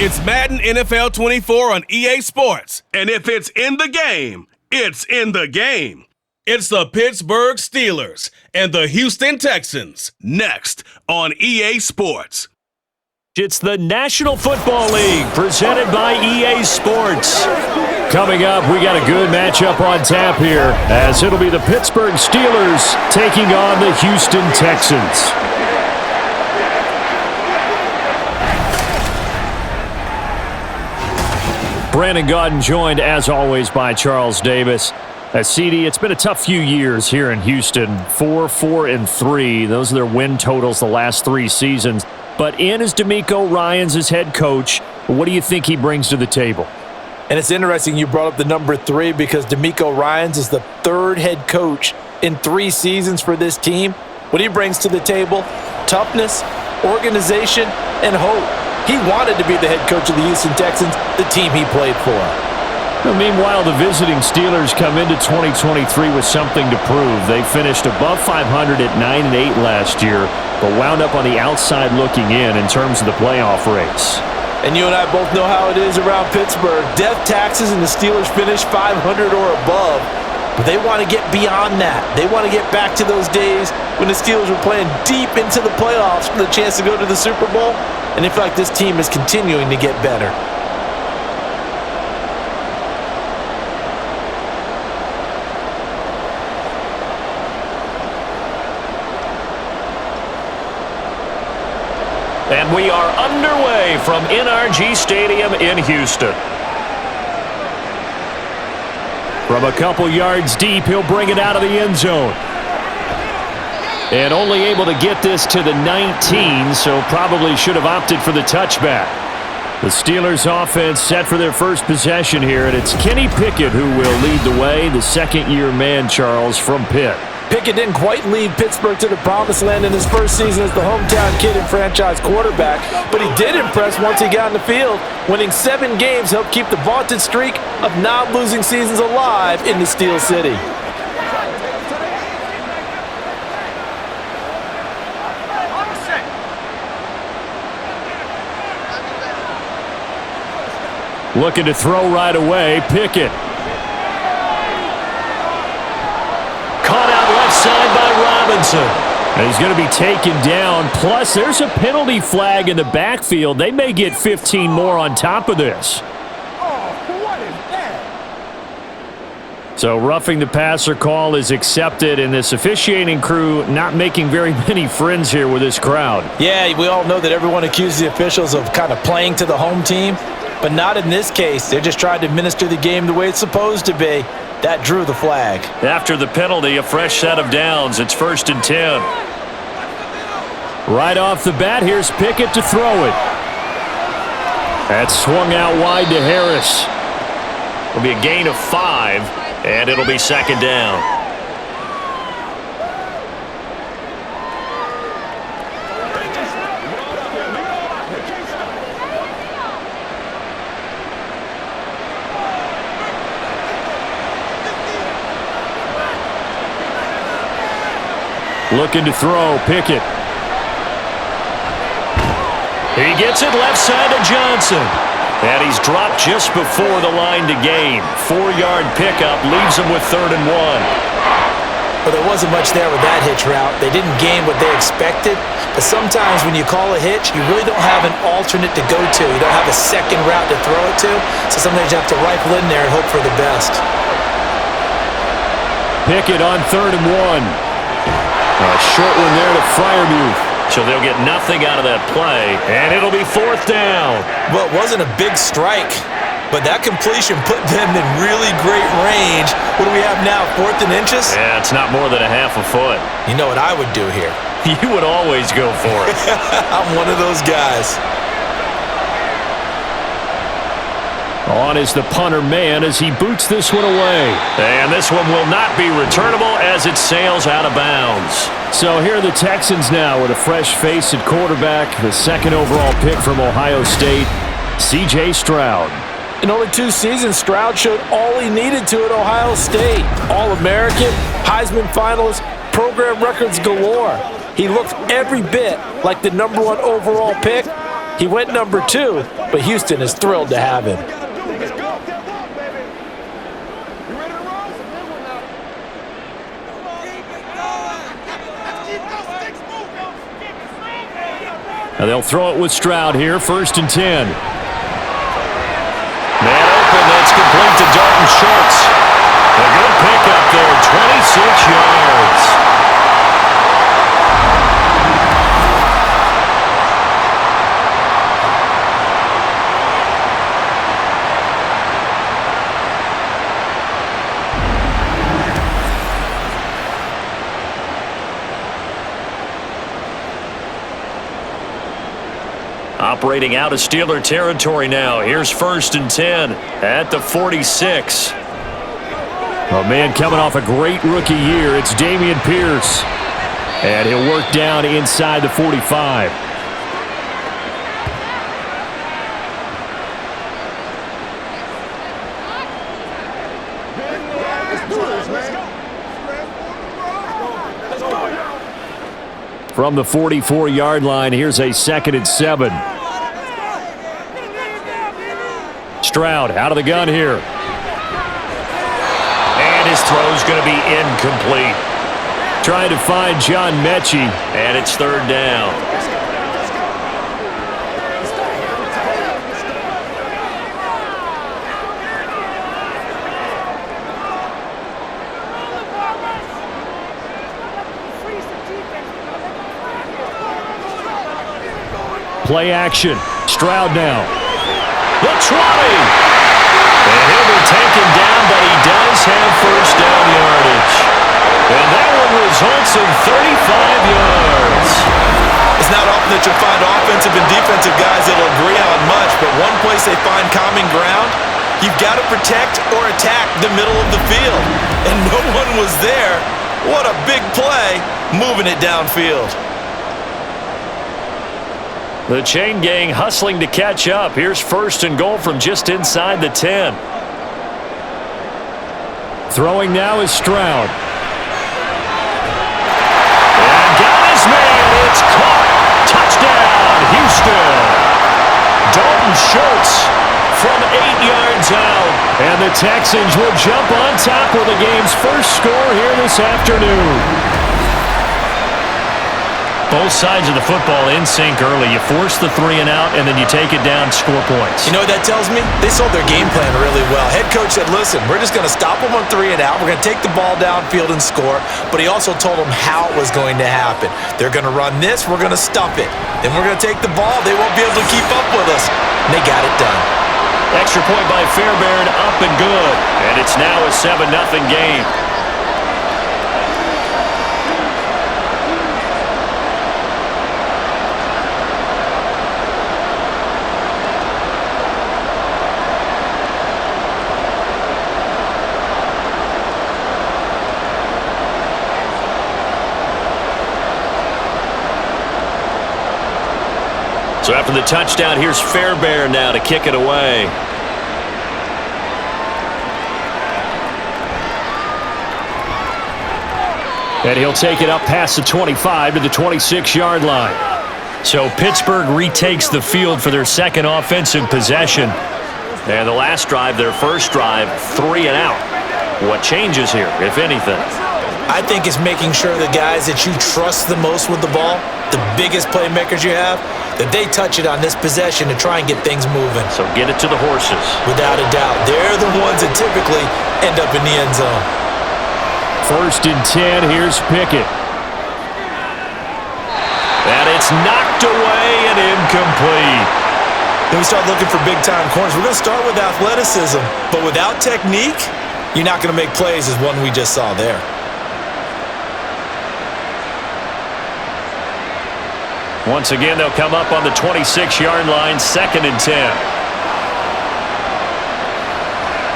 It's Madden NFL 24 on EA Sports. And if it's in the game, it's in the game. It's the Pittsburgh Steelers and the Houston Texans next on EA Sports. It's the National Football League presented by EA Sports. Coming up, we got a good matchup on tap here as it'll be the Pittsburgh Steelers taking on the Houston Texans. Brandon Gaudin joined, as always, by Charles Davis. CD, it's been a tough few years here in Houston. 4-4-3. Those are their win totals the last 3 seasons. But in is DeMeco Ryans as head coach. What do you think he brings to the table? And it's interesting you brought up the number 3 because DeMeco Ryans is the 3rd head coach in 3 seasons for this team. What he brings to the table, toughness, organization, and hope. He wanted to be the head coach of the Houston Texans, the team he played for. Well, meanwhile, the visiting Steelers come into 2023 with something to prove. They finished above 500 at 9-8 last year, but wound up on the outside looking in terms of the playoff race. And you and I both know how it is around Pittsburgh. Death taxes and the Steelers finish 500 or above. But they want to get beyond that. They want to get back to those days when the Steelers were playing deep into the playoffs for the chance to go to the Super Bowl. And they feel like this team is continuing to get better. And we are underway from NRG Stadium in Houston. From a couple yards deep, he'll bring it out of the end zone. And only able to get this to the 19, so probably should have opted for the touchback. The Steelers offense set for their first possession here, and it's Kenny Pickett who will lead the way, the second-year man, Charles, from Pitt. Pickett didn't quite lead Pittsburgh to the promised land in his first season as the hometown kid and franchise quarterback, but he did impress once he got in the field. Winning 7 games helped keep the vaunted streak of non-losing seasons alive in the Steel City. Looking to throw right away, Pickett. Caught out left side by Robinson. And he's going to be taken down. Plus, there's a penalty flag in the backfield. They may get 15 more on top of this. What is that? So roughing the passer call is accepted, and this officiating crew not making very many friends here with this crowd. Yeah, we all know that everyone accuses the officials of kind of playing to the home team, but not in this case. They're just trying to administer the game the way it's supposed to be. That drew the flag. After the penalty, a fresh set of downs. It's 1st and 10. Right off the bat, here's Pickett to throw it. That's swung out wide to Harris. It'll be a gain of 5, and it'll be 2nd down. Looking to throw, Pickett. He gets it left side to Johnson. And he's dropped just before the line to gain. 4-yard pickup leaves him with 3rd and 1. Well, there wasn't much there with that hitch route. They didn't gain what they expected. But sometimes when you call a hitch, you really don't have an alternate to go to. You don't have a second route to throw it to. So sometimes you have to rifle in there and hope for the best. Pickett on 3rd and 1. A short one there to Freiermuth. So they'll get nothing out of that play, and it'll be 4th down. Well, it wasn't a big strike, but that completion put them in really great range. What do we have now, 4th and inches? Yeah, it's not more than a half a foot. You know what I would do here? You would always go for it. I'm one of those guys. On is the punter man as he boots this one away. And this one will not be returnable as it sails out of bounds. So here are the Texans now with a fresh face at quarterback, the 2nd overall pick from Ohio State, C.J. Stroud. In only 2 seasons, Stroud showed all he needed to at Ohio State. All-American, Heisman finalist, program records galore. He looked every bit like the #1 overall pick, He went number 2, but Houston is thrilled to have him. Now they'll throw it with Stroud here, 1st and 10. Man open, that's complete to Dalton Schultz. A good pickup there, 26 yards. Operating out of Steeler territory now. Here's 1st and 10 at the 46. A man coming off a great rookie year. It's Dameon Pierce. And he'll work down inside the 45. From the 44-yard line, here's a 2nd and 7. Stroud out of the gun here. And his throw's going to be incomplete. Trying to find John Mechie, and it's 3rd down. Play action. Stroud now. The 20. And he'll be taken down, but he does have 1st down yardage. And that one results in 35 yards. It's not often that you'll find offensive and defensive guys that'll agree on much, but one place they find common ground, you've got to protect or attack the middle of the field. And no one was there. What a big play, moving it downfield. The chain gang hustling to catch up. Here's 1st and goal from just inside the 10. Throwing now is Stroud. And got his man. It's caught. Touchdown, Houston. Dalton Schultz from 8 yards out. And the Texans will jump on top with the game's first score here this afternoon. Both sides of the football in sync early. You force the 3 and out, and then you take it down, score points. You know what that tells me? They sold their game plan really well. Head coach said, listen, we're just going to stop them on 3 and out. We're going to take the ball downfield and score. But he also told them how it was going to happen. They're going to run this. We're going to stuff it. Then we're going to take the ball. They won't be able to keep up with us. And they got it done. Extra point by Fairbairn, up and good. And it's now a 7-0 game. So after the touchdown, here's Fairbairn now to kick it away. And he'll take it up past the 25 to the 26-yard line. So Pittsburgh retakes the field for their 2nd offensive possession. And the last drive, their first drive, 3 and out. What changes here, if anything? I think it's making sure the guys that you trust the most with the ball, the biggest playmakers you have, that they touch it on this possession to try and get things moving. So get it to the horses. Without a doubt. They're the ones that typically end up in the end zone. 1st and 10, here's Pickett. And it's knocked away and incomplete. Then we start looking for big-time corners. We're going to start with athleticism, but without technique, you're not going to make plays as one we just saw there. Once again, they'll come up on the 26-yard line, 2nd and 10.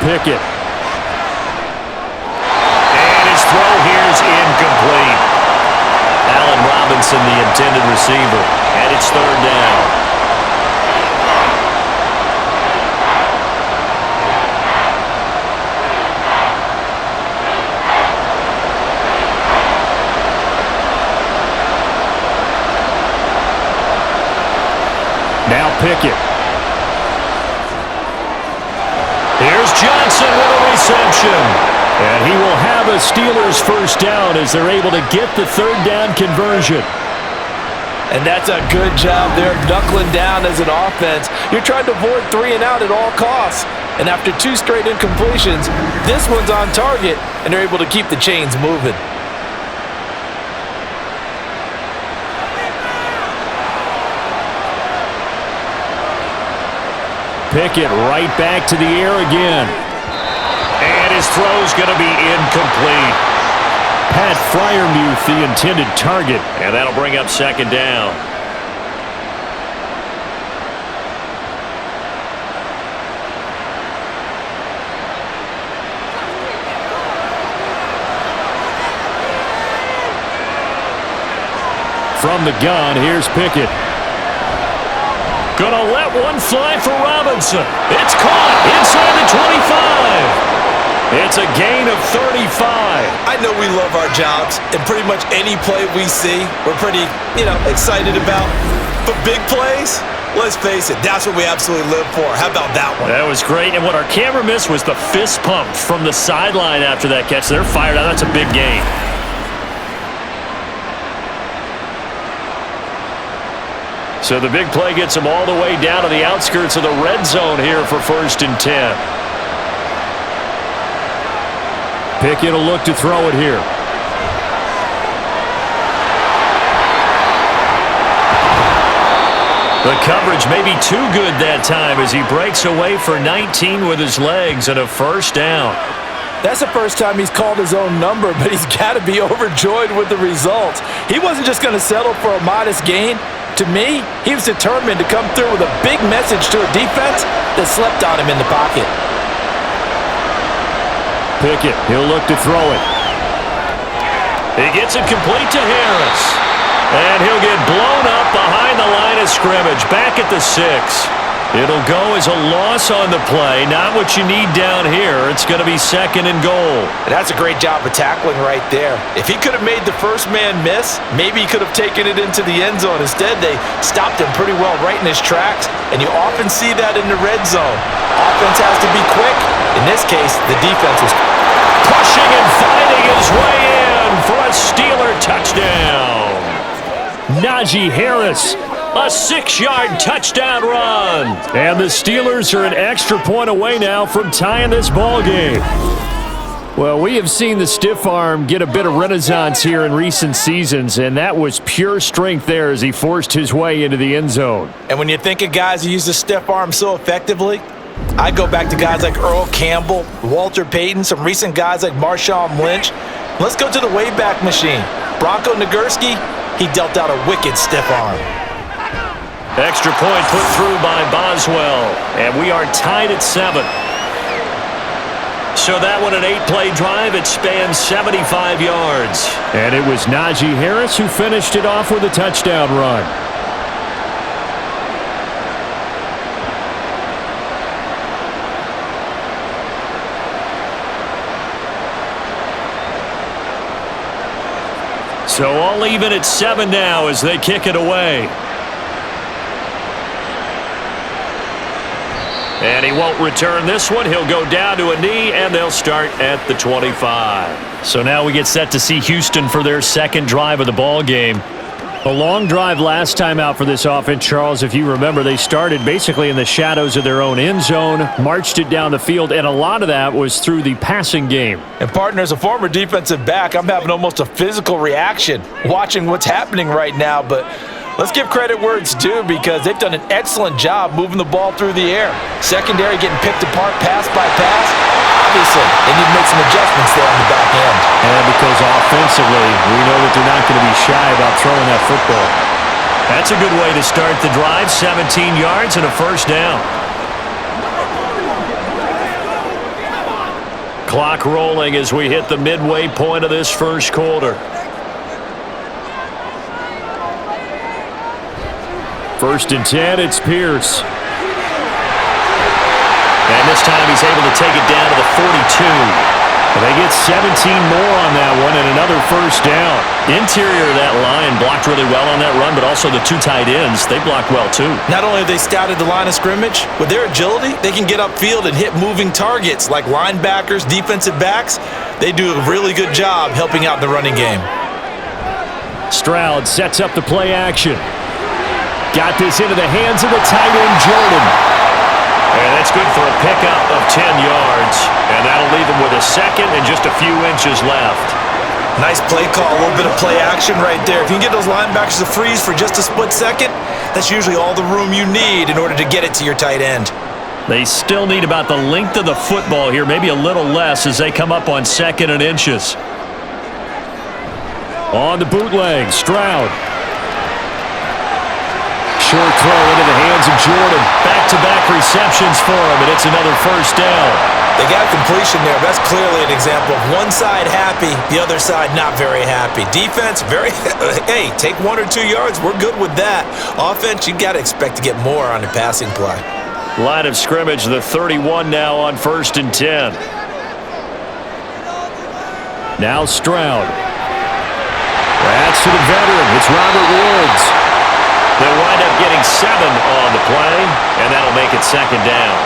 Pickett. And his throw here's incomplete. Allen Robinson, the intended receiver. And it's 3rd down. Now Pickett. Here's Johnson with a reception. And he will have a Steelers first down as they're able to get the third down conversion. And that's a good job there, knuckling down as an offense. You're trying to avoid 3 and out at all costs. And after 2 straight incompletions, this one's on target, and they're able to keep the chains moving. Pickett right back to the air again. And his throw's going to be incomplete. Pat Freiermuth, the intended target, and that'll bring up second down. From the gun, here's Pickett. Gonna let one fly for Robinson. It's caught inside the 25. It's a gain of 35. I know we love our jobs, and pretty much any play we see, we're pretty, excited about. But big plays, let's face it, that's what we absolutely live for. How about that one? That was great, and what our camera missed was the fist pump from the sideline after that catch. They're fired out. That's a big gain. So the big play gets him all the way down to the outskirts of the red zone here for 1st and 10. Pickett will look to throw it here. The coverage may be too good that time as he breaks away for 19 with his legs and a first down. That's the first time he's called his own number, but he's got to be overjoyed with the results. He wasn't just going to settle for a modest gain. To me, he was determined to come through with a big message to a defense that slept on him in the pocket. Pickett, he'll look to throw it. He gets it complete to Harris. And he'll get blown up behind the line of scrimmage, back at the 6. It'll go as a loss on the play, not what you need down here. It's going to be 2nd and goal. And that's a great job of tackling right there. If he could have made the first man miss, maybe he could have taken it into the end zone. Instead, they stopped him pretty well right in his tracks, and you often see that in the red zone. Offense has to be quick. In this case, the defense was pushing and fighting his way in for a Steeler touchdown. Najee Harris, a 6-yard touchdown run. And the Steelers are an extra point away now from tying this ball game. Well, we have seen the stiff arm get a bit of renaissance here in recent seasons, and that was pure strength there as he forced his way into the end zone. And when you think of guys who use the stiff arm so effectively, I go back to guys like Earl Campbell, Walter Payton, some recent guys like Marshawn Lynch. Let's go to the Wayback Machine. Bronco Nagurski, he dealt out a wicked stiff arm. Extra point put through by Boswell, and we are tied at 7. So that one, an 8-play drive, it spans 75 yards. And it was Najee Harris who finished it off with a touchdown run. So all even at 7 now as they kick it away. And he won't return this one. He'll go down to a knee, and they'll start at the 25. So now we get set to see Houston for their 2nd drive of the ball game. A long drive last time out for this offense, Charles. If you remember, they started basically in the shadows of their own end zone, marched it down the field, and a lot of that was through the passing game. And partner, as a former defensive back, I'm having almost a physical reaction watching what's happening right now. But let's give credit where it's due because they've done an excellent job moving the ball through the air. Secondary getting picked apart pass by pass. Obviously, they need to make some adjustments there on the back end. And because offensively, we know that they're not going to be shy about throwing that football. That's a good way to start the drive. 17 yards and a first down. Clock rolling as we hit the midway point of this first quarter. First and 10, it's Pierce. And this time he's able to take it down to the 42. They get 17 more on that one and another first down. Interior of that line blocked really well on that run, but also the two tight ends, they blocked well too. Not only have they scouted the line of scrimmage, with their agility, they can get upfield and hit moving targets like linebackers, defensive backs. They do a really good job helping out in the running game. Stroud sets up the play action. Got this into the hands of the tight end, Jordan. And that's good for a pickup of 10 yards. And that'll leave him with a second and just a few inches left. Nice play call, a little bit of play action right there. If you can get those linebackers to freeze for just a split second, that's usually all the room you need in order to get it to your tight end. They still need about the length of the football here, maybe a little less as they come up on second and inches. On the bootleg, Stroud. Short throw into the hands of Jordan. Back-to-back receptions for him, and it's another first down. They got completion there. That's clearly an example of one side happy, the other side not very happy. Defense, very, hey, take 1 or 2 yards. We're good with that. Offense, you got to expect to get more on the passing play. Line of scrimmage, the 31 now on 1st and 10. Now Stroud. That's to the veteran. It's Robert Woods. They'll wind up getting 7 on the play, and that'll make it second down.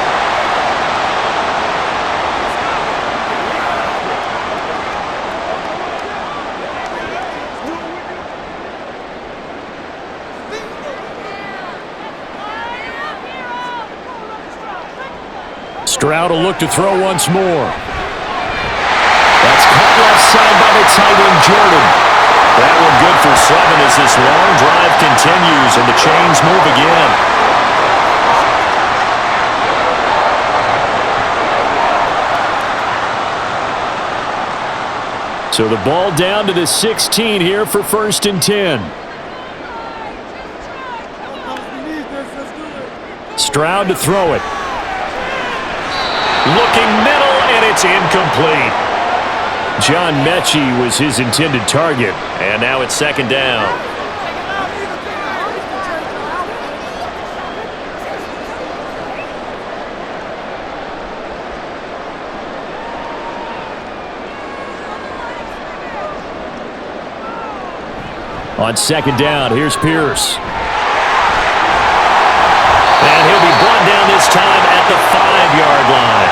Stroud will look to throw once more. That's caught left side by the tight end, Jordan. That one good for 7 as this long drive continues and the chains move again. So the ball down to the 16 here for 1st and 10. Stroud to throw it. Looking middle, and it's incomplete. John Mechie was his intended target. And now it's second down. On second down, here's Pierce. And he'll be brought down this time at the 5-yard line.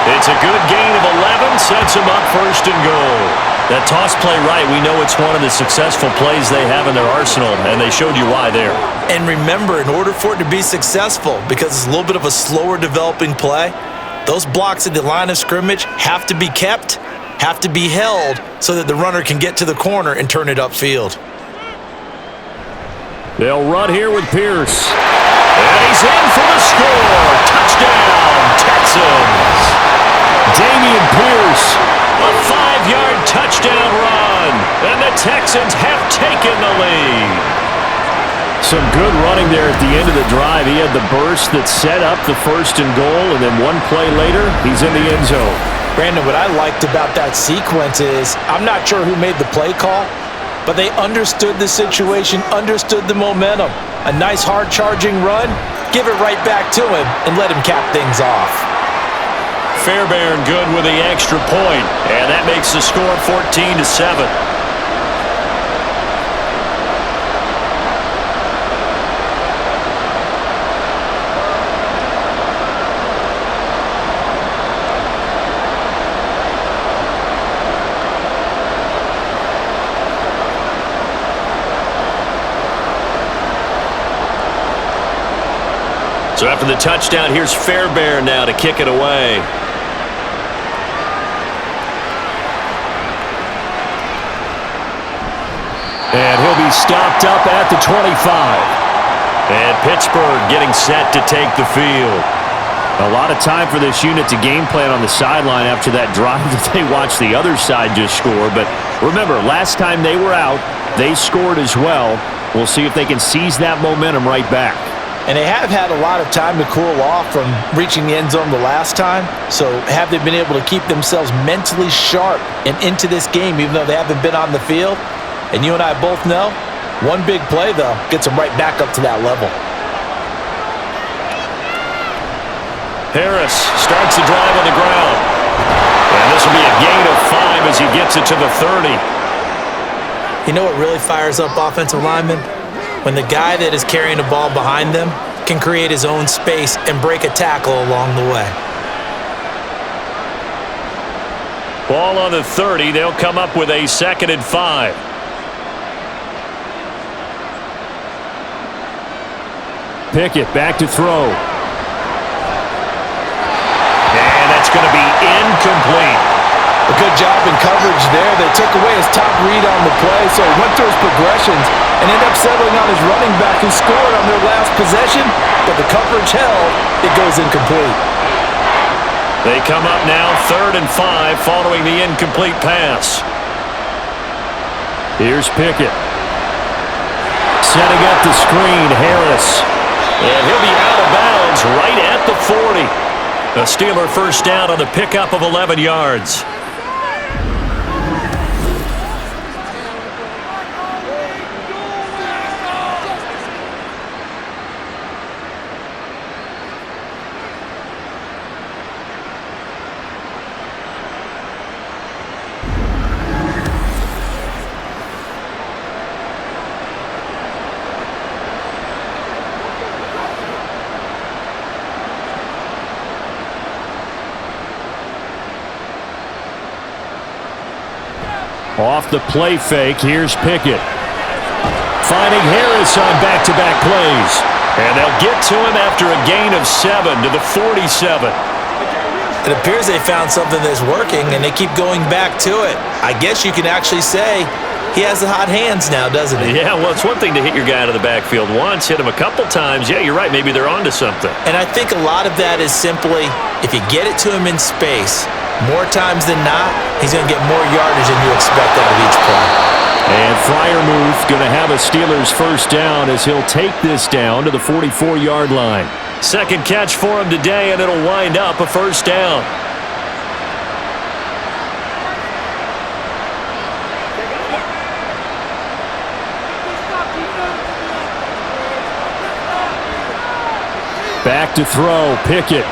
It's a good gain of 11, sets him up 1st and goal. That toss play right, we know it's one of the successful plays they have in their arsenal, and they showed you why there. And remember, in order for it to be successful, because it's a little bit of a slower developing play, those blocks at the line of scrimmage have to be kept, have to be held, so that the runner can get to the corner and turn it upfield. They'll run here with Pierce. And he's in for the score. Touchdown, Texans. Dameon Pierce. A 5-yard touchdown run. And the Texans have taken the lead. Some good running there at the end of the drive. He had the burst that set up the 1st and goal, and then one play later, he's in the end zone. Brandon, what I liked about that sequence is, I'm not sure who made the play call, but they understood the situation, understood the momentum. A nice hard-charging run, give it right back to him, and let him cap things off. Fairbairn good with the extra point, and that makes the score 14-7. So after the touchdown, here's Fairbairn now to kick it away. And he'll be stopped up at the 25. And Pittsburgh getting set to take the field. A lot of time for this unit to game plan on the sideline after that drive that they watched the other side just score. But remember, last time they were out, they scored as well. We'll see if they can seize that momentum right back. And they have had a lot of time to cool off from reaching the end zone the last time. So have they been able to keep themselves mentally sharp and into this game, even though they haven't been on the field? And you and I both know, one big play, though, gets them right back up to that level. Harris starts the drive on the ground. And This will be a gain of 5 as he gets it to the 30. You know what really fires up offensive linemen? When the guy that is carrying the ball behind them can create his own space and break a tackle along the way. Ball on the 30. They'll come up with a 2nd and 5. Pickett back to throw. And that's going to be incomplete. A good job in coverage there. They took away his top read on the play, so he went through his progressions and ended up settling on his running back who scored on their last possession, but the coverage held. It goes incomplete. They come up now 3rd and 5 following the incomplete pass. Here's Pickett. Setting up the screen, Harris. And he'll be out of bounds right at the 40. A Steeler first down on the pickup of 11 yards. Off the play fake, here's Pickett. Finding Harris on back-to-back plays. And they'll get to him after a gain of 7 to the 47. It appears they found something that's working, and they keep going back to it. I guess you can actually say he has the hot hands now, doesn't he? Yeah, well, it's one thing to hit your guy out of the backfield once, hit him a couple times. Yeah, you're right. Maybe they're onto something. And I think a lot of that is simply if you get it to him in space, more times than not, he's going to get more yardage than you expect out of each play. And Freiermuth going to have a Steelers first down as he'll take this down to the 44-yard line. Second catch for him today, and it'll wind up a first down. Back to throw, Pickett.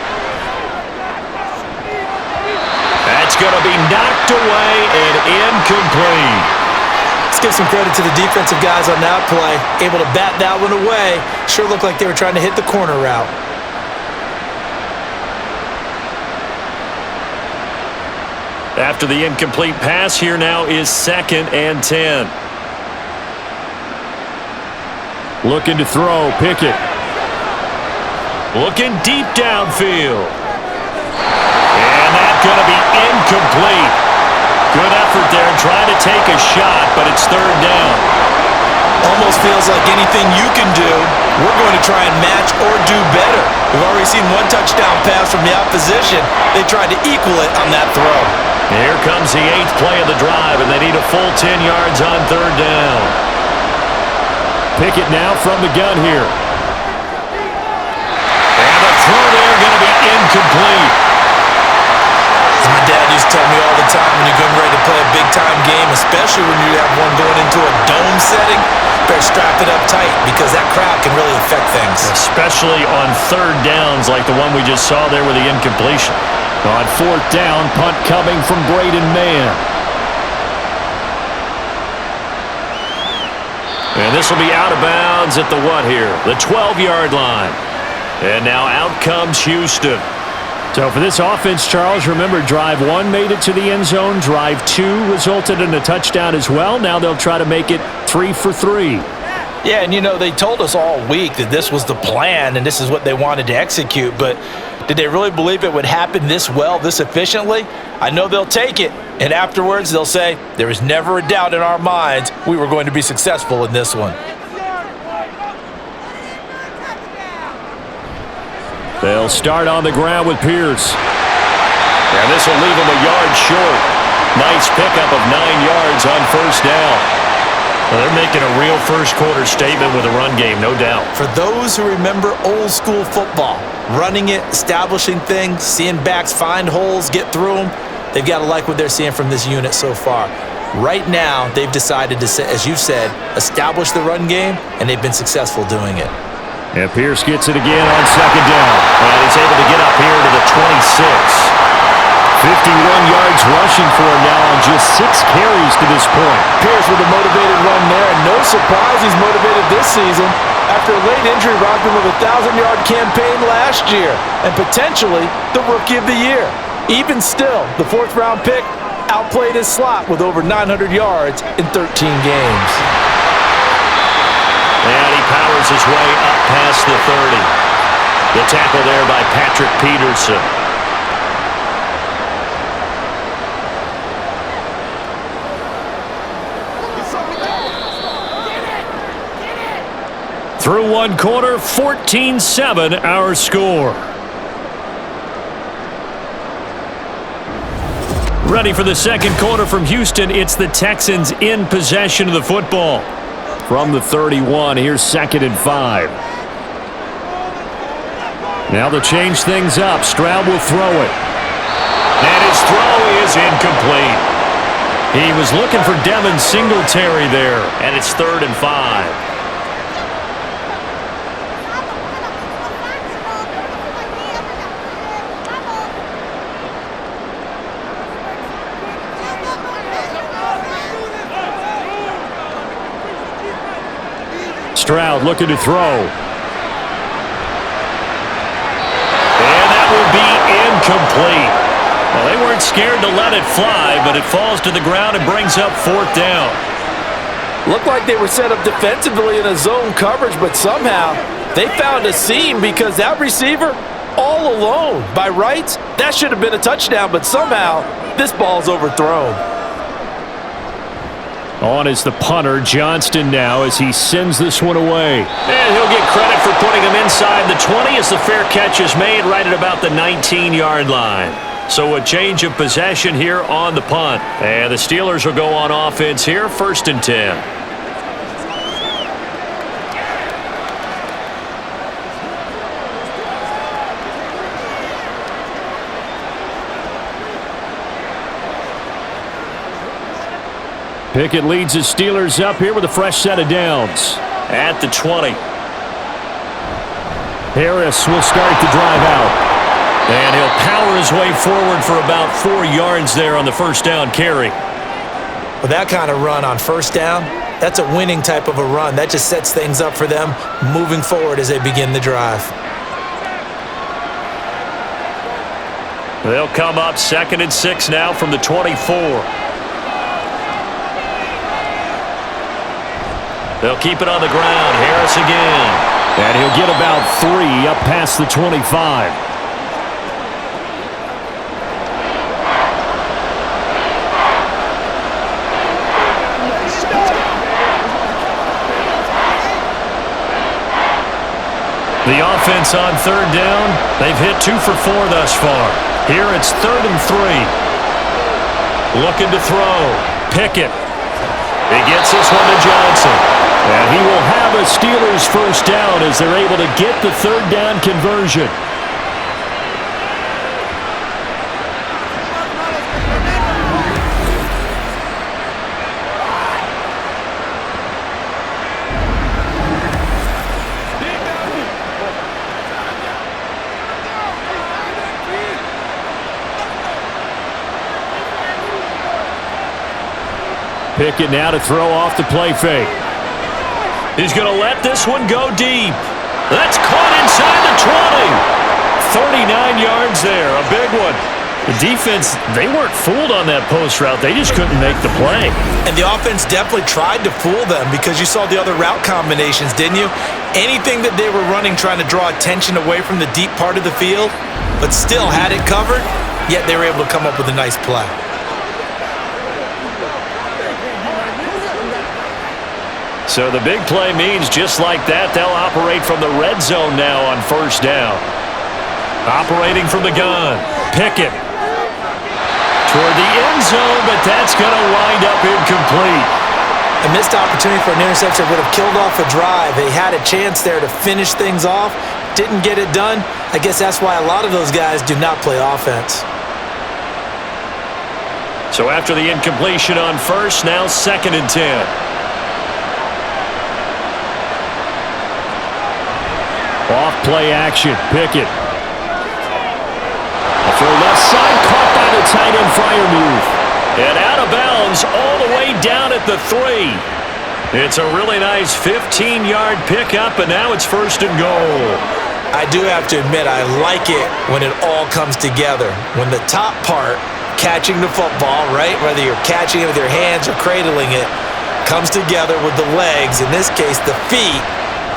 That's going to be knocked away and incomplete. Let's give some credit to the defensive guys on that play. Able to bat that one away. Sure looked like they were trying to hit the corner route. After the incomplete pass, here now is 2nd and 10. Looking to throw, Pickett. Looking deep downfield. And that's going to be incomplete. Good effort there trying to take a shot, but it's 3rd down. Almost feels like anything you can do, we're going to try and match or do better. We've already seen one touchdown pass from the opposition. They tried to equal it on that throw. Here comes the 8th play of the drive, and they need a full 10 yards on 3rd down. Pickett now from the gun here. And the throw there going to be incomplete. My dad used to tell me all the time when you're getting ready to play a big-time game, especially when you have one going into a dome setting, better strap it up tight because that crowd can really affect things. Especially on 3rd downs like the one we just saw there with the incompletion. On 4th down, punt coming from Braden Mann. And this will be out of bounds at the what here? The 12-yard line. And now out comes Houston. So for this offense, Charles, remember drive 1 made it to the end zone. Drive 2 resulted in a touchdown as well. Now they'll try to make it 3 for 3. Yeah, and you know, they told us all week that this was the plan and this is what they wanted to execute, but did they really believe it would happen this well, this efficiently? I know they'll take it, and afterwards they'll say, there was never a doubt in our minds we were going to be successful in this one. They'll start on the ground with Pierce. And this will leave them a yard short. Nice pickup of 9 yards on 1st down. Well, they're making a real first-quarter statement with a run game, no doubt. For those who remember old-school football, running it, establishing things, seeing backs find holes, get through them, they've got to like what they're seeing from this unit so far. Right now, they've decided to, as you said, establish the run game, and they've been successful doing it. And Pierce gets it again on 2nd down. And he's able to get up here to the 26. 51 yards rushing for him now on just 6 carries to this point. Pierce with a motivated run there, and no surprise he's motivated this season after a late injury robbed him of a 1,000-yard campaign last year and potentially the Rookie of the Year. Even still, the 4th-round pick outplayed his slot with over 900 yards in 13 games. And he powers his way up past the 30. The tackle there by Patrick Peterson. Through one quarter, 14-7 our score. Ready for the second quarter from Houston. It's the Texans in possession of the football. From the 31, here's 2nd and 5. Now they'll change things up. Stroud will throw it. And his throw is incomplete. He was looking for Devin Singletary there. And it's 3rd and 5. Stroud looking to throw. And that will be incomplete. Well, they weren't scared to let it fly, but it falls to the ground and brings up 4th down. Looked like they were set up defensively in a zone coverage, but somehow they found a seam because that receiver all alone. By rights, that should have been a touchdown, but somehow this ball's overthrown. On is the punter, Johnston, now as he sends this one away. And he'll get credit for putting him inside the 20 as the fair catch is made right at about the 19-yard line. So a change of possession here on the punt. And the Steelers will go on offense here, 1st and 10. Pickett leads his Steelers up here with a fresh set of downs. At the 20. Harris will start the drive out. And he'll power his way forward for about 4 yards there on the 1st down carry. With that kind of run on 1st down, that's a winning type of a run. That just sets things up for them moving forward as they begin the drive. They'll come up 2nd and 6 now from the 24. They'll keep it on the ground. Harris again. And he'll get about 3 up past the 25. The offense on 3rd down, they've hit 2 for 4 thus far. Here it's 3rd and 3. Looking to throw. Pickett. He gets this one to Johnson. And he will have a Steelers 1st down as they're able to get the 3rd down conversion. Pickett now to throw off the play fake. He's going to let this one go deep. That's caught inside the 20. 39 yards there, a big one. The defense, they weren't fooled on that post route. They just couldn't make the play. And the offense definitely tried to fool them because you saw the other route combinations, didn't you? Anything that they were running trying to draw attention away from the deep part of the field, but still had it covered, yet they were able to come up with a nice play. So the big play means just like that, they'll operate from the red zone now on 1st down. Operating from the gun. Pickett. Toward the end zone, but that's going to wind up incomplete. A missed opportunity for an interception would have killed off a drive. They had a chance there to finish things off. Didn't get it done. I guess that's why a lot of those guys do not play offense. So after the incompletion on 1st, now 2nd and 10. Off play action. Pickett. For left side, caught by the tight end flyer move. And out of bounds all the way down at the 3. It's a really nice 15-yard pickup, and now it's first and goal. I do have to admit, I like it when it all comes together. When the top part, catching the football, right, whether you're catching it with your hands or cradling it, comes together with the legs, in this case the feet,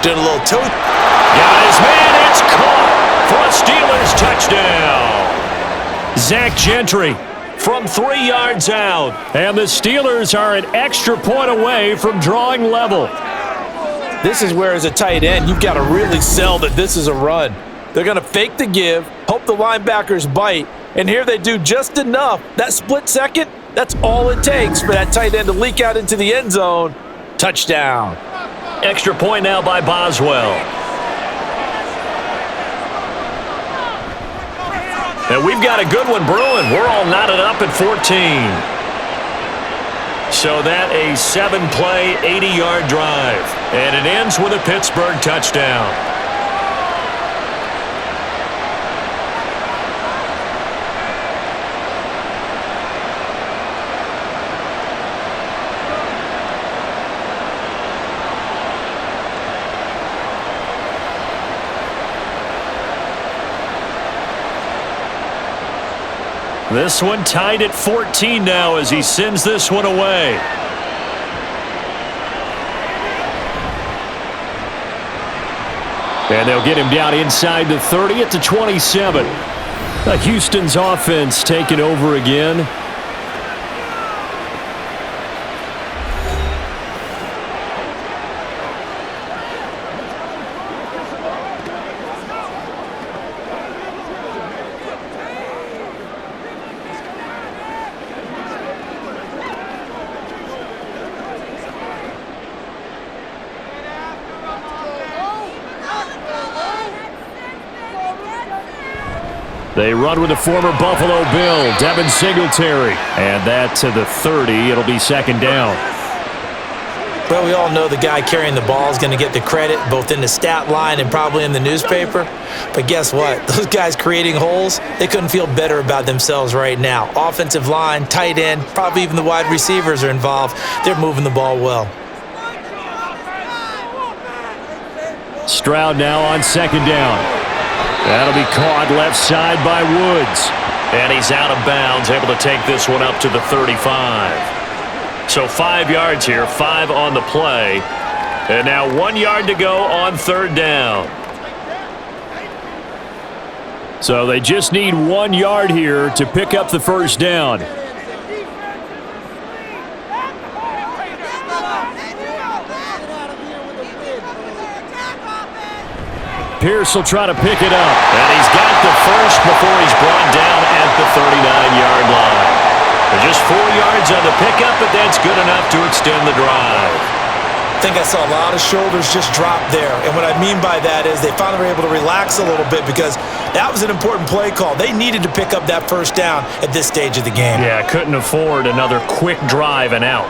doing a little toe. Got his man, it's caught for a Steelers touchdown. Zach Gentry from 3 yards out. And the Steelers are an extra point away from drawing level. This is where, as a tight end, you've got to really sell that this is a run. They're going to fake the give, hope the linebackers bite, and here they do just enough. That split second, that's all it takes for that tight end to leak out into the end zone. Touchdown. Extra point now by Boswell. And we've got a good one brewing. We're all knotted up at 14. So that a 7-play, 80-yard drive. And it ends with a Pittsburgh touchdown. This one tied at 14 now as he sends this one away. And they'll get him down inside the 30 at the 27. Houston's offense taking over again. They run with the former Buffalo Bill, Devin Singletary. And that to the 30. It'll be second down. Well, we all know the guy carrying the ball is going to get the credit both in the stat line and probably in the newspaper. But guess what? Those guys creating holes, they couldn't feel better about themselves right now. Offensive line, tight end, probably even the wide receivers are involved. They're moving the ball well. Stroud now on second down. That'll be caught left side by Woods. And he's out of bounds, able to take this one up to the 35. So 5 yards here, 5 on the play. And now 1 yard to go on third down. So they just need 1 yard here to pick up the first down. Pierce will try to pick it up. And he's got the first before he's brought down at the 39-yard line. Just 4 yards on the pickup, but that's good enough to extend the drive. I think I saw a lot of shoulders just drop there. And what I mean by that is they finally were able to relax a little bit because that was an important play call. They needed to pick up that first down at this stage of the game. Yeah, couldn't afford another quick drive and out.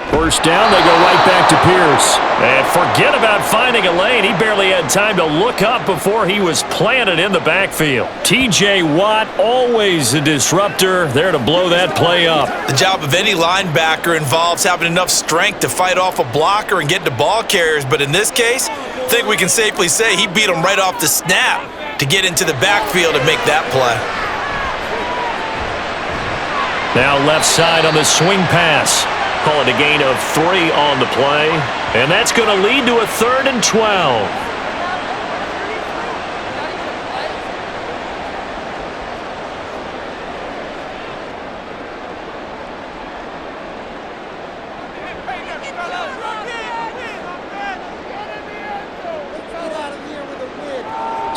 First down, they go right back to Pierce. And forget about finding a lane. He barely had time to look up before he was planted in the backfield. T.J. Watt, always a disruptor, there to blow that play up. The job of any linebacker involves having enough strength to fight off a blocker and get to ball carriers. But in this case, I think we can safely say he beat him right off the snap to get into the backfield and make that play. Now left side on the swing pass. Call it a gain of 3 on the play. And that's going to lead to a 3rd and 12.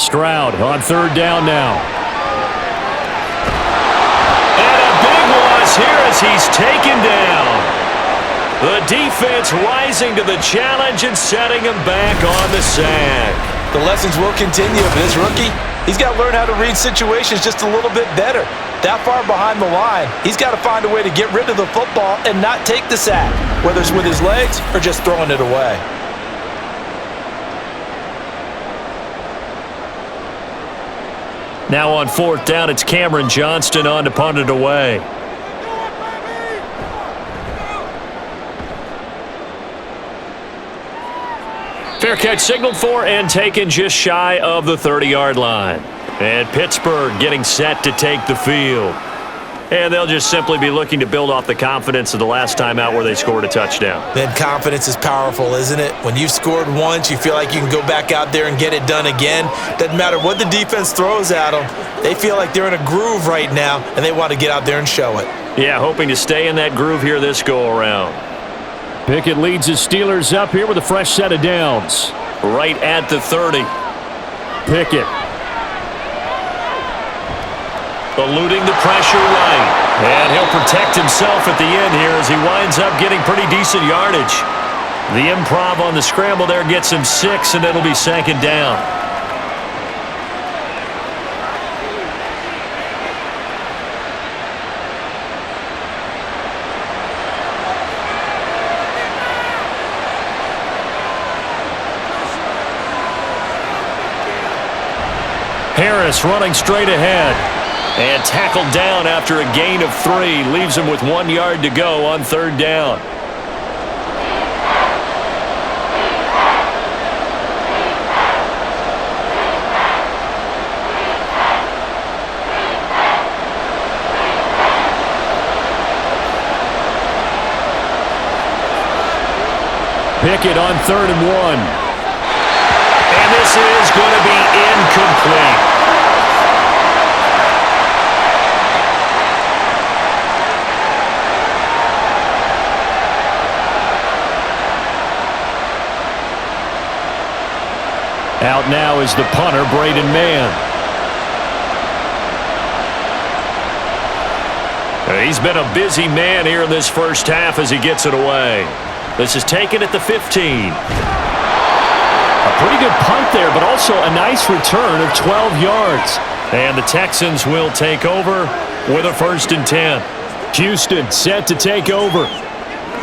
Stroud on third down now. And a big loss here as he's taken down. The defense rising to the challenge and setting him back on the sack. The lessons will continue for this rookie. He's got to learn how to read situations just a little bit better. That far behind the line, he's got to find a way to get rid of the football and not take the sack, whether it's with his legs or just throwing it away. Now on fourth down, it's Cameron Johnston on to punt it away. Fair catch signaled for and taken just shy of the 30-yard line. And Pittsburgh getting set to take the field. And they'll just simply be looking to build off the confidence of the last time out where they scored a touchdown. Then confidence is powerful, isn't it? When you've scored once, you feel like you can go back out there and get it done again. Doesn't matter what the defense throws at them. They feel like they're in a groove right now, and they want to get out there and show it. Yeah, hoping to stay in that groove here this go-around. Pickett leads his Steelers up here with a fresh set of downs. Right at the 30. Pickett. Eluding the pressure right. And he'll protect himself at the end here as he winds up getting pretty decent yardage. The improv on the scramble there gets him 6, and it'll be second down. Harris running straight ahead. And tackled down after a gain of 3. Leaves him with 1 yard to go on third down. Pickett on 3rd and 1. And this is going to be incomplete. Out now is the punter, Braden Mann. He's been a busy man here in this first half as he gets it away. This is taken at the 15. A pretty good punt there, but also a nice return of 12 yards. And the Texans will take over with a 1st and 10. Houston set to take over.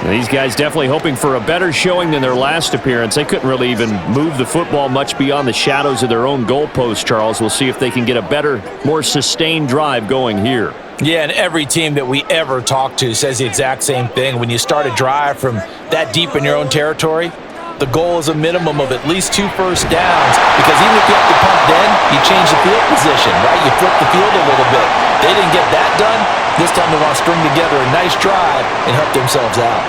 These guys definitely hoping for a better showing than their last appearance. They couldn't really even move the football much beyond the shadows of their own goalpost, Charles. We'll see if they can get a better, more sustained drive going here. Yeah, and every team that we ever talk to says the exact same thing. When you start a drive from that deep in your own territory, the goal is a minimum of at least 2 first downs, because even if you have to punt then, you change the field position, right? You flip the field a little bit. They didn't get that done. This time they want to string together a nice drive and help themselves out.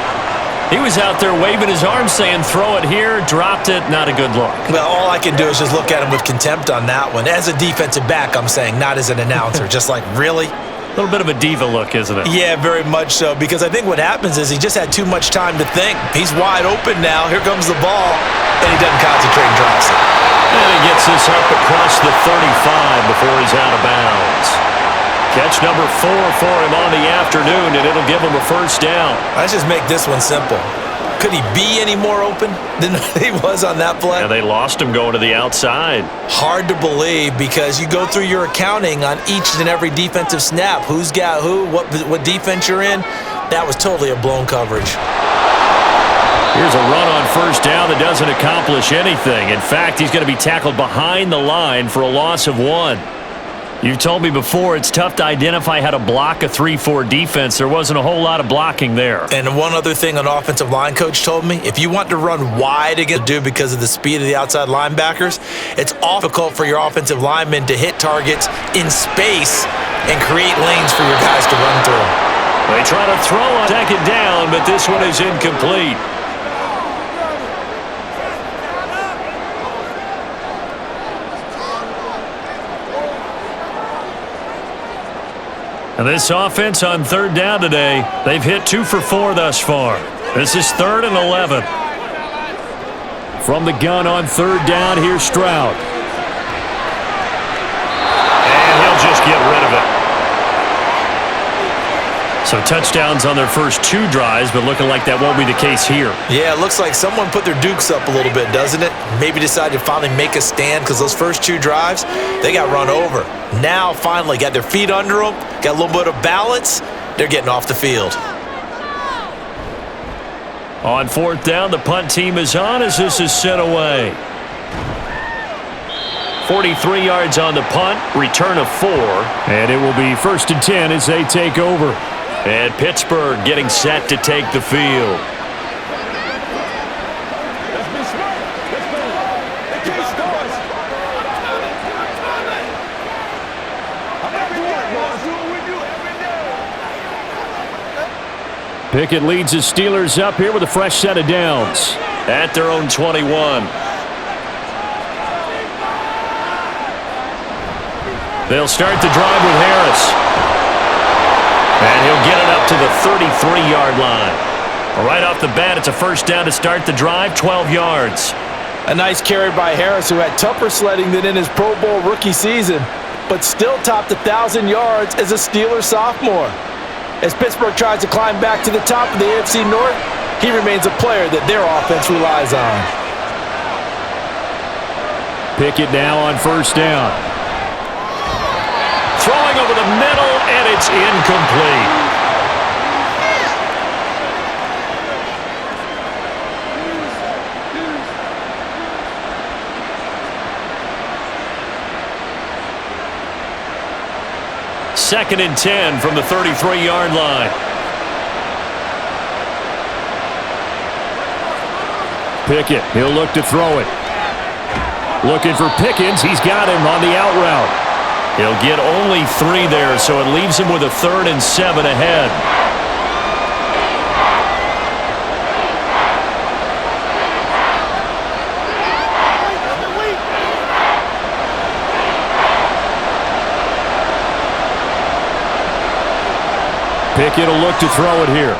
He was out there waving his arms saying, throw it here, dropped it, not a good look. Well, all I can do is just look at him with contempt on that one. As a defensive back, I'm saying, not as an announcer. Just like, really? A little bit of a diva look, isn't it? Yeah, very much so, because I think what happens is he just had too much time to think. He's wide open now. Here comes the ball, and he doesn't concentrate and drops it. And he gets this up across the 35 before he's out of bounds. Catch number 4 for him on the afternoon, and it'll give him a 1st down. Let's just make this one simple. Could he be any more open than he was on that play? Yeah, they lost him going to the outside. Hard to believe, because you go through your accounting on each and every defensive snap. Who's got who, what defense you're in. That was totally a blown coverage. Here's a run on 1st down that doesn't accomplish anything. In fact, he's going to be tackled behind the line for a loss of 1. You've told me before it's tough to identify how to block a 3-4 defense. There wasn't a whole lot of blocking there. And one other thing an offensive line coach told me, if you want to run wide against dude because of the speed of the outside linebackers, it's difficult for your offensive linemen to hit targets in space and create lanes for your guys to run through. They try to throw on 2nd down, but this one is incomplete. And this offense on 3rd down today, they've hit 2 for 4 thus far. This is 3rd and 11. From the gun on 3rd down, here's Stroud. And he'll just get rid of it. So touchdowns on their first 2 drives, but looking like that won't be the case here. Yeah, it looks like someone put their dukes up a little bit, doesn't it? Maybe decided to finally make a stand, because those first 2 drives, they got run over. Now, finally, got their feet under them, got a little bit of balance. They're getting off the field. On 4th down, the punt team is on as this is sent away. 43 yards on the punt, return of 4. And it will be 1st and 10 as they take over. And Pittsburgh getting set to take the field. Pickett leads his Steelers up here with a fresh set of downs. At their own 21. They'll start the drive with Harris. And he'll get it up to the 33-yard line. Right off the bat, it's a first down to start the drive, 12 yards. A nice carry by Harris, who had tougher sledding than in his Pro Bowl rookie season, but still topped 1,000 yards as a Steelers sophomore. As Pittsburgh tries to climb back to the top of the AFC North, he remains a player that their offense relies on. Pickett now on first down. Throwing over the middle, and it's incomplete. Second and 10 from the 33-yard line. Pickett, he'll look to throw it. Looking for Pickens. He's got him on the out route. He'll get only 3 there, so it leaves him with a 3rd and 7 ahead. Pickett will look to throw it here.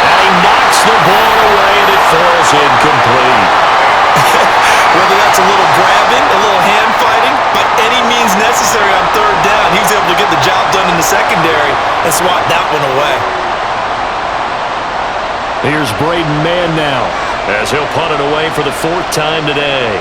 And he knocks the ball away, and it falls incomplete. Whether that's a little grabbing, a little hand fighting, by any means necessary on 3rd down, he was able to get the job done in the secondary and swat that one away. Here's Braden Mann now, as he'll punt it away for the 4th time today.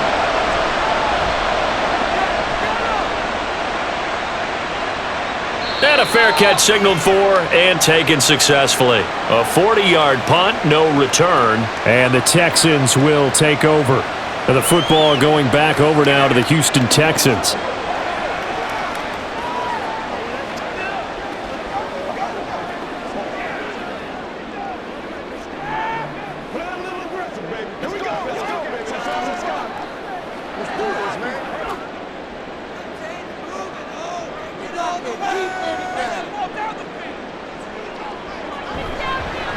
And a fair catch signaled for and taken successfully. A 40-yard punt, no return. and the Texans will take over. And the football going back over now to the Houston Texans.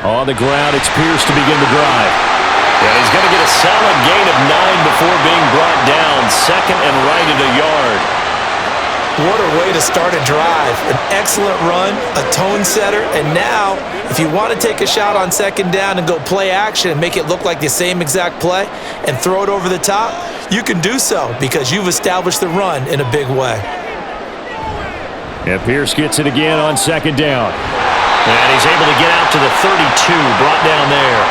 On the ground, it's Pierce to begin the drive. And he's going to get a solid gain of 9 before being brought down. 2nd and right at a yard. What a way to start a drive. An excellent run, a tone setter, and now, if you want to take a shot on 2nd down and go play action and make it look like the same exact play and throw it over the top, you can do so because you've established the run in a big way. And Pierce gets it again on 2nd down. And he's able to get out to the 32, brought down there.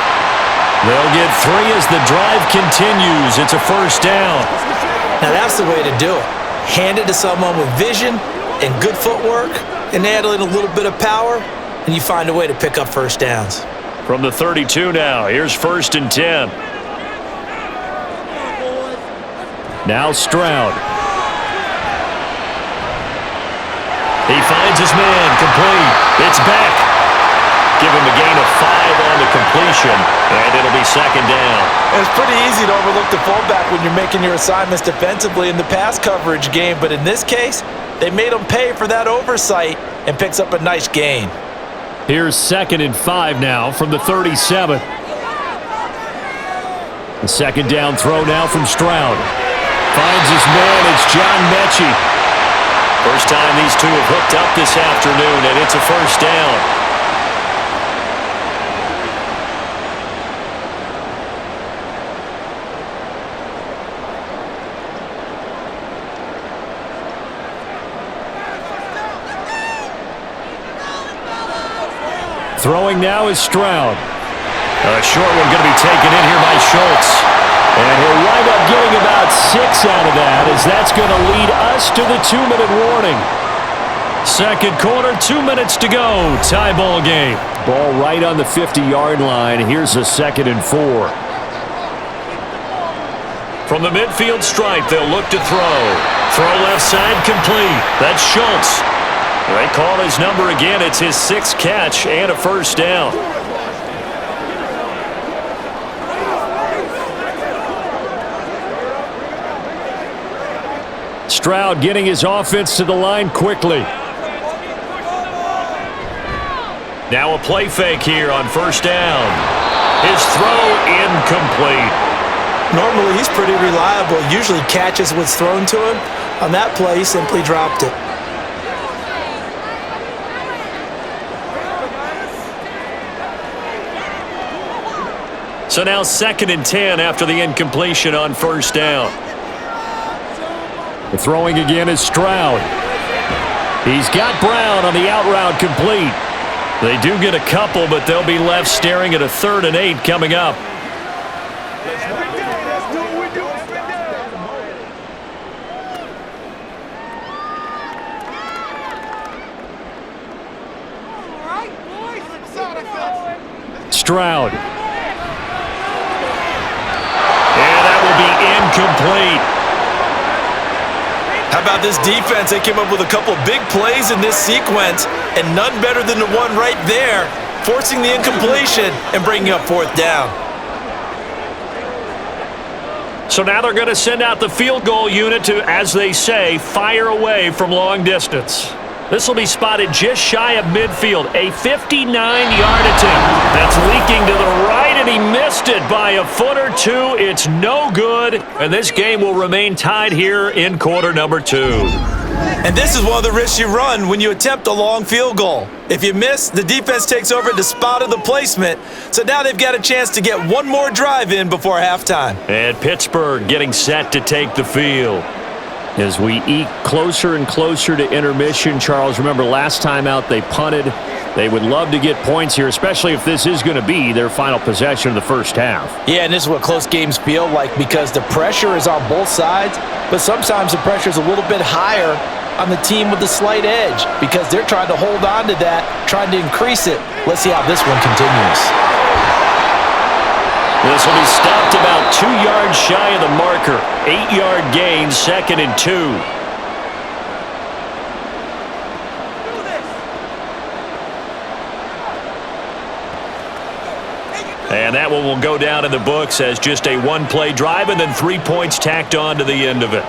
They'll get 3 as the drive continues. It's a first down. Now that's the way to do it. Hand it to someone with vision and good footwork and add in a little bit of power, and you find a way to pick up first downs. From the 32 now, here's 1st and 10. Now Stroud. He finds his man, complete. It's back. Give him a gain of 5 on the completion, and it'll be 2nd down. It's pretty easy to overlook the fullback when you're making your assignments defensively in the pass coverage game, but in this case, they made him pay for that oversight and picks up a nice gain. Here's 2nd and 5 now from the 37. The 2nd down throw now from Stroud. Finds his man, it's John Mechie. First time these two have hooked up this afternoon, and it's a first down. Throwing now is Stroud. A short one going to be taken in here by Schultz. And he'll wind up getting about 6 out of that, as that's going to lead us to the 2-minute warning. 2nd quarter, 2 minutes to go. Tie ball game. Ball right on the 50-yard line. Here's a 2nd and 4. From the midfield stripe, they'll look to throw. Throw left side complete. That's Schultz. They call his number again. It's his 6th catch and a first down. Stroud getting his offense to the line quickly. Now a play fake here on first down. His throw incomplete. Normally, he's pretty reliable. Usually catches what's thrown to him. On that play, he simply dropped it. So now 2nd and 10 after the incompletion on first down. The throwing again is Stroud. He's got Brown on the out route complete. They do get a couple, but they'll be left staring at a 3rd and 8 coming up. Stroud. And that will be incomplete. How about this defense? They came up with a couple big plays in this sequence, and none better than the one right there, forcing the incompletion and bringing up 4th down. So now they're going to send out the field goal unit to, as they say, fire away from long distance. This will be spotted just shy of midfield, a 59-yard attempt. That's leaking to the right, and he missed it by a foot or two. It's no good, and this game will remain tied here in quarter number 2. And this is one of the risks you run when you attempt a long field goal. If you miss, the defense takes over at the spot of the placement. So now they've got a chance to get one more drive in before halftime. And Pittsburgh getting set to take the field. As we eke closer and closer to intermission, Charles, remember last time out they punted. They would love to get points here, especially if this is going to be their final possession of the first half. Yeah, and this is what close games feel like because the pressure is on both sides, but sometimes the pressure is a little bit higher on the team with the slight edge because they're trying to hold on to that, trying to increase it. Let's see how this one continues. This will be stopped about 2 yards shy of the marker. 8-yard gain, 2nd and 2. And that one will go down in the books as just a one-play drive and then 3 points tacked on to the end of it.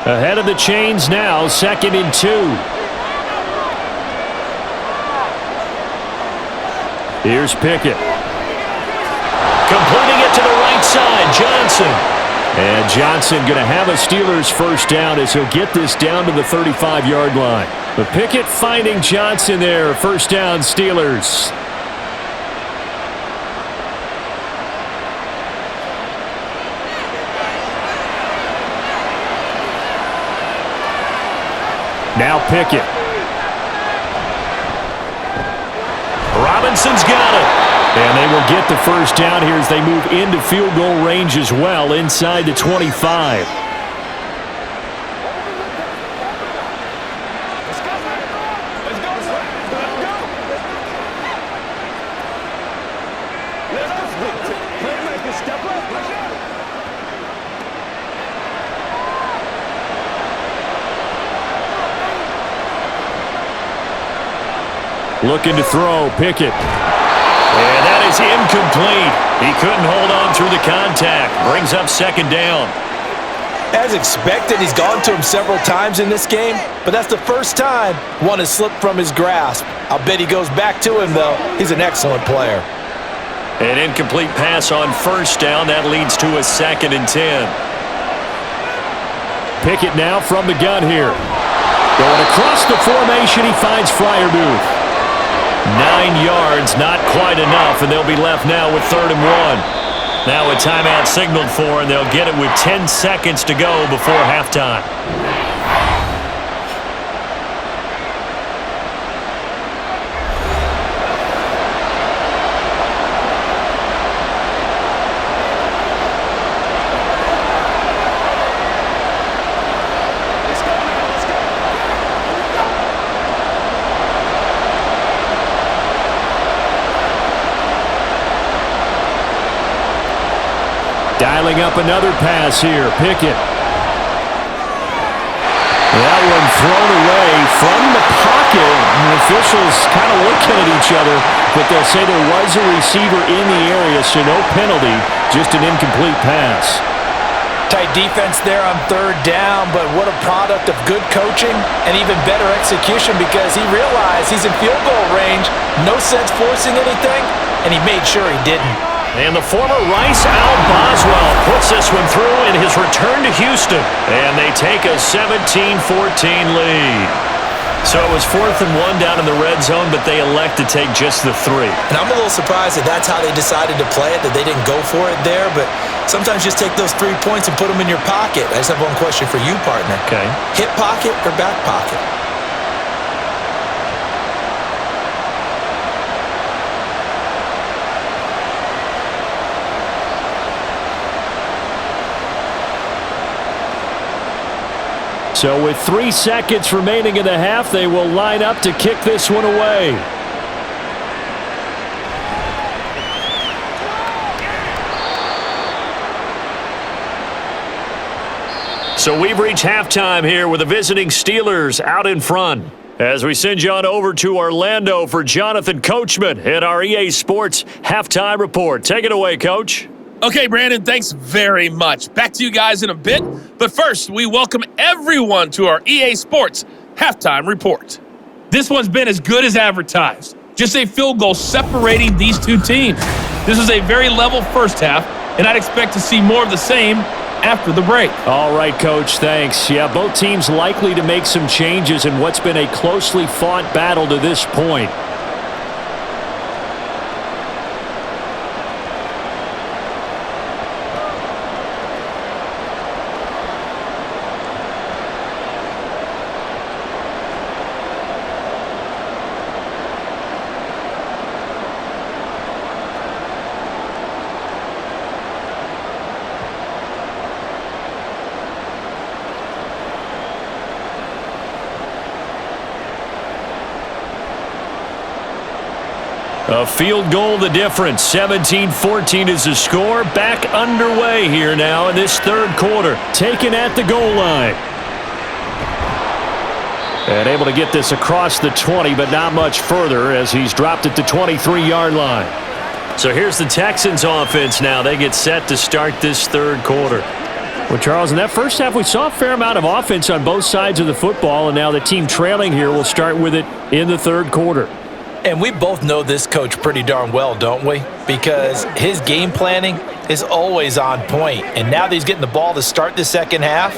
Ahead of the chains now, 2nd and 2. Here's Pickett. Completing it to the right side, Johnson. And Johnson going to have a Steelers first down as he'll get this down to the 35-yard line. But Pickett finding Johnson there, first down Steelers. Now Pickett. Robinson's got it. And they will get the first down here as they move into field goal range as well, inside the 25. Looking to throw, Pickett. And that is incomplete. He couldn't hold on through the contact. Brings up 2nd down. As expected, he's gone to him several times in this game, but that's the first time one has slipped from his grasp. I'll bet he goes back to him, though. He's an excellent player. An incomplete pass on first down. That leads to a 2nd and 10. Pickett now from the gun here. Going across the formation, he finds Freiermuth. 9 yards, not quite enough, and they'll be left now with 3rd and 1. Now a timeout signaled for, and they'll get it with 10 seconds to go before halftime. Dialing up another pass here. Pickett. That one thrown away from the pocket. The officials kind of looking at each other, but they'll say there was a receiver in the area, so no penalty, just an incomplete pass. Tight defense there on third down, but what a product of good coaching and even better execution because he realized he's in field goal range, no sense forcing anything, and he made sure he didn't. And the former Rice Al Boswell puts this one through in his return to Houston. And they take a 17-14 lead. So it was 4th and 1 down in the red zone, but they elect to take just the 3. And I'm a little surprised that that's how they decided to play it, that they didn't go for it there. But sometimes just take those 3 points and put them in your pocket. I just have one question for you, partner. Okay. Hip pocket or back pocket? So with 3 seconds remaining in the half, they will line up to kick this one away. So we've reached halftime here with the visiting Steelers out in front. As we send you on over to Orlando for Jonathan Coachman in our EA Sports Halftime Report. Take it away, Coach. Okay, Brandon, thanks very much. Back to you guys in a bit. But first, we welcome everyone to our EA Sports Halftime Report. This one's been as good as advertised. Just a field goal separating these two teams. This is a very level first half, and I'd expect to see more of the same after the break. All right, Coach, thanks. Yeah, both teams likely to make some changes in what's been a closely fought battle to this point. A field goal the difference. 17-14 is the score. Back underway here now in this third quarter. Taken at the goal line. And able to get this across the 20, but not much further as he's dropped it to 23-yard line. So here's the Texans offense now. They get set to start this third quarter. Well, Charles, in that first half, we saw a fair amount of offense on both sides of the football, and now the team trailing here will start with it in the third quarter. And we both know this coach pretty darn well, don't we? Because his game planning is always on point. And now that he's getting the ball to start the second half,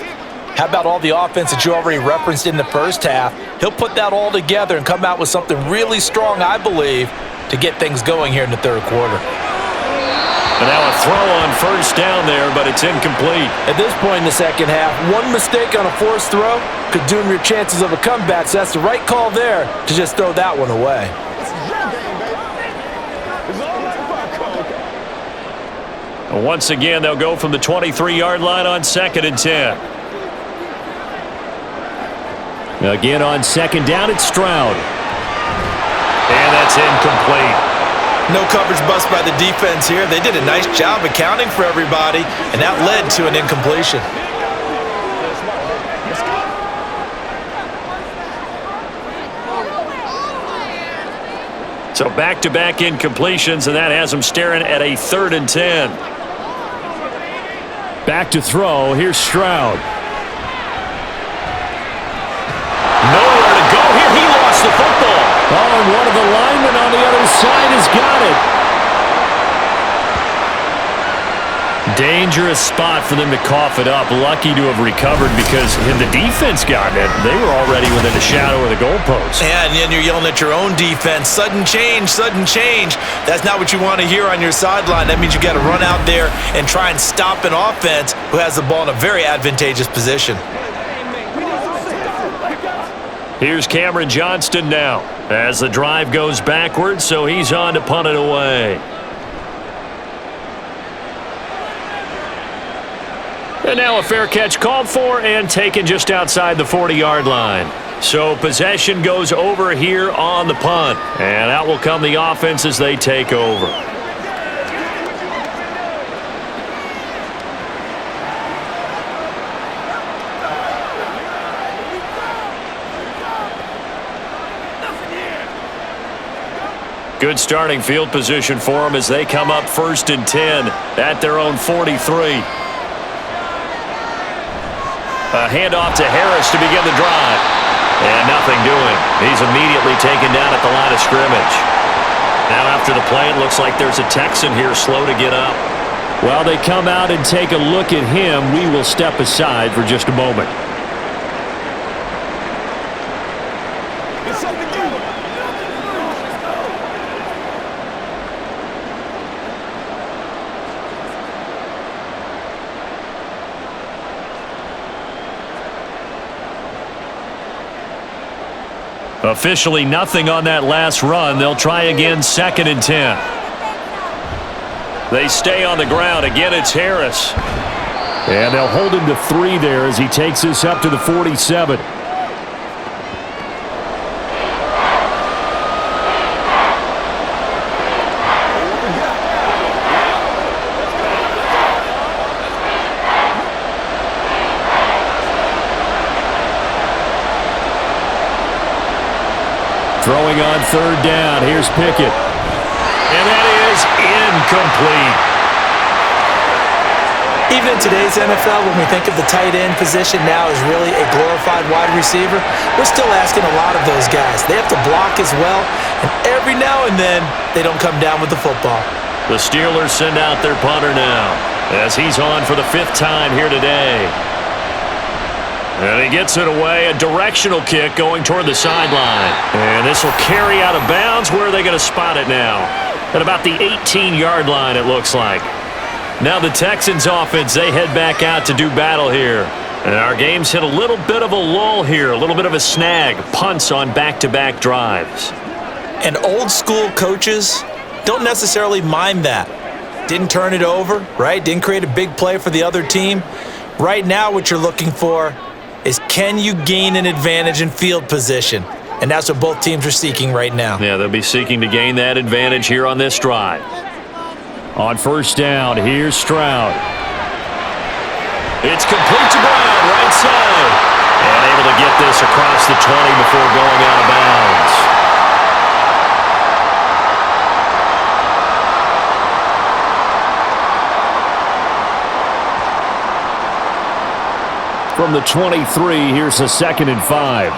how about all the offense that you already referenced in the first half? He'll put that all together and come out with something really strong, I believe, to get things going here in the third quarter. And now a throw on first down there, but it's incomplete. At this point in the second half, one mistake on a forced throw could doom your chances of a comeback. So that's the right call there to just throw that one away. Once again, they'll go from the 23-yard line on 2nd and 10. Again on second down, it's Stroud. And that's incomplete. No coverage bust by the defense here. They did a nice job accounting for everybody, and that led to an incompletion. So back-to-back incompletions, and that has them staring at a 3rd and 10. Back to throw. Here's Stroud. Nowhere to go here. He lost the football. Oh, and one of the linemen on the other side has got it. Dangerous spot for them to cough it up. Lucky to have recovered because had the defense gotten it, they were already within a shadow of the goalpost. Yeah, and then you're yelling at your own defense. Sudden change, sudden change. That's not what you want to hear on your sideline. That means you got to run out there and try and stop an offense who has the ball in a very advantageous position. Here's Cameron Johnston now as the drive goes backwards, so he's on to punt it away. And now a fair catch called for and taken just outside the 40-yard line. So possession goes over here on the punt. And out will come the offense as they take over. Good starting field position for them as they come up 1st and 10 at their own 43. A handoff to Harris to begin the drive. And nothing doing. He's immediately taken down at the line of scrimmage. Now after the play, it looks like there's a Texan here slow to get up. While they come out and take a look at him, we will step aside for just a moment. Officially nothing on that last run. They'll try again 2nd and 10. They stay on the ground. Again, it's Harris. And they'll hold him to 3 there as he takes this up to the 47. Throwing on 3rd down. Here's Pickett. And that is incomplete. Even in today's NFL, when we think of the tight end position now as really a glorified wide receiver, we're still asking a lot of those guys. They have to block as well, and every now and then, they don't come down with the football. The Steelers send out their punter now as he's on for the 5th time here today. And he gets it away, a directional kick going toward the sideline. And this will carry out of bounds. Where are they going to spot it now? At about the 18-yard line, it looks like. Now the Texans offense, they head back out to do battle here. And our game's hit a little bit of a lull here, a little bit of a snag. Punts on back-to-back drives. And old school coaches don't necessarily mind that. Didn't turn it over, right? Didn't create a big play for the other team. Right now what you're looking for is, can you gain an advantage in field position? And that's what both teams are seeking right now. Yeah, they'll be seeking to gain that advantage here on this drive. On 1st down, here's Stroud. It's complete to Brown, right side. And able to get this across the 20 before going out of bounds. From the 23, here's a 2nd and 5.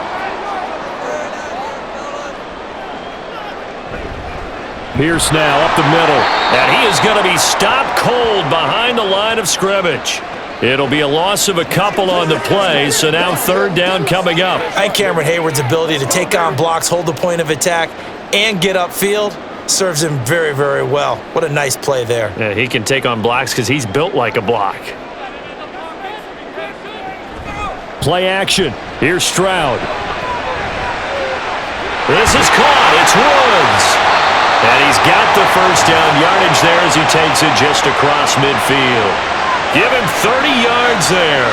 Pierce now up the middle. And he is going to be stopped cold behind the line of scrimmage. It'll be a loss of a couple on the play, so now 3rd down coming up. I think Cameron Hayward's ability to take on blocks, hold the point of attack, and get upfield serves him very, very well. What a nice play there. Yeah, he can take on blocks because he's built like a block. Play action. Here's Stroud. This is caught. It's Woods. And he's got the 1st down yardage there as he takes it just across midfield. Give him 30 yards there.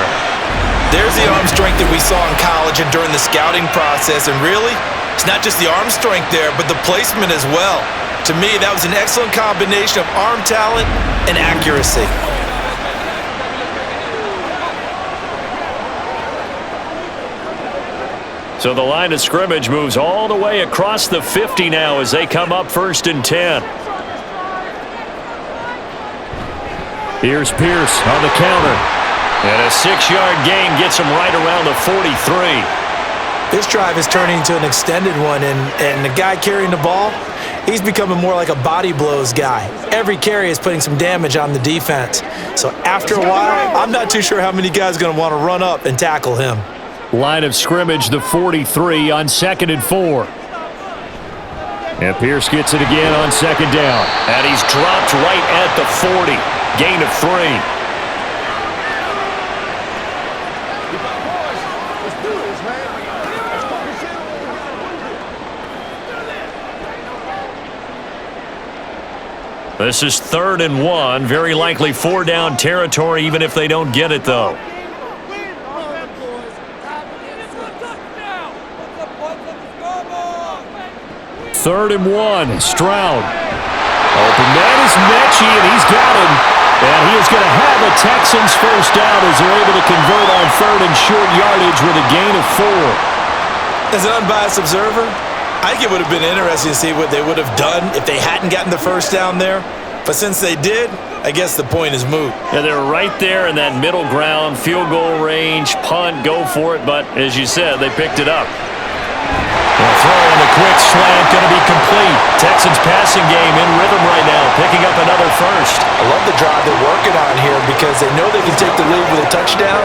There's the arm strength that we saw in college and during the scouting process. And really, it's not just the arm strength there, but the placement as well. To me, that was an excellent combination of arm talent and accuracy. So the line of scrimmage moves all the way across the 50 now as they come up 1st and 10. Here's Pierce on the counter. And a 6-yard gain gets him right around the 43. This drive is turning into an extended one, and the guy carrying the ball, he's becoming more like a body blows guy. Every carry is putting some damage on the defense. So after a while, I'm not too sure how many guys are going to want to run up and tackle him. Line of scrimmage, the 43 on 2nd and 4. And Pierce gets it again on 2nd down. And he's dropped right at the 40. Gain of 3. This is 3rd and 1. Very likely 4-down territory even if they don't get it, though. 3rd and 1. Stroud. Open man is Mechie, and he's got him. And he is going to have a Texans 1st down as they're able to convert on 3rd and short yardage with a gain of 4. As an unbiased observer, I think it would have been interesting to see what they would have done if they hadn't gotten the first down there. But since they did, I guess the point is moot. Yeah, they're right there in that middle ground, field goal range, punt, go for it. But as you said, they picked it up. The throw on the quick slant going to be complete. Texans passing game in rhythm right now, picking up another first. I love the drive they're working on here because they know they can take the lead with a touchdown.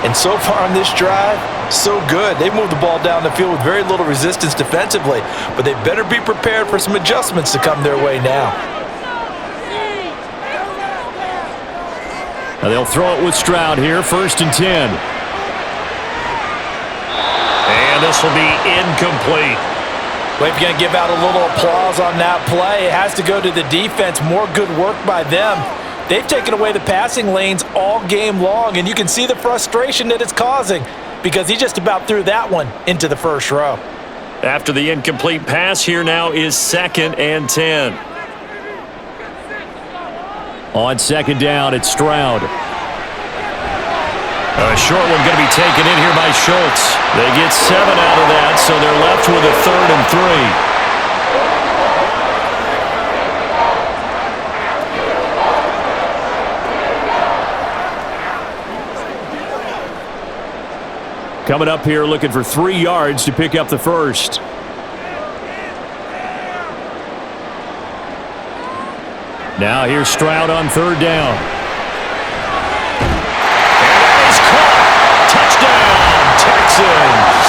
And so far on this drive, so good. They moved the ball down the field with very little resistance defensively. But they better be prepared for some adjustments to come their way now. Now they'll throw it with Stroud here, 1st and 10. And this will be incomplete. Well, if you're going to give out a little applause on that play, it has to go to the defense. More good work by them. They've taken away the passing lanes all game long, and you can see the frustration that it's causing because he just about threw that one into the first row. After the incomplete pass, here now is 2nd and 10. On 2nd down, it's Stroud. A short one going to be taken in here by Schultz. They get 7 out of that, so they're left with a 3rd and 3. Coming up here looking for 3 yards to pick up the first. Now here's Stroud on 3rd down. And that is caught. Touchdown, Texans.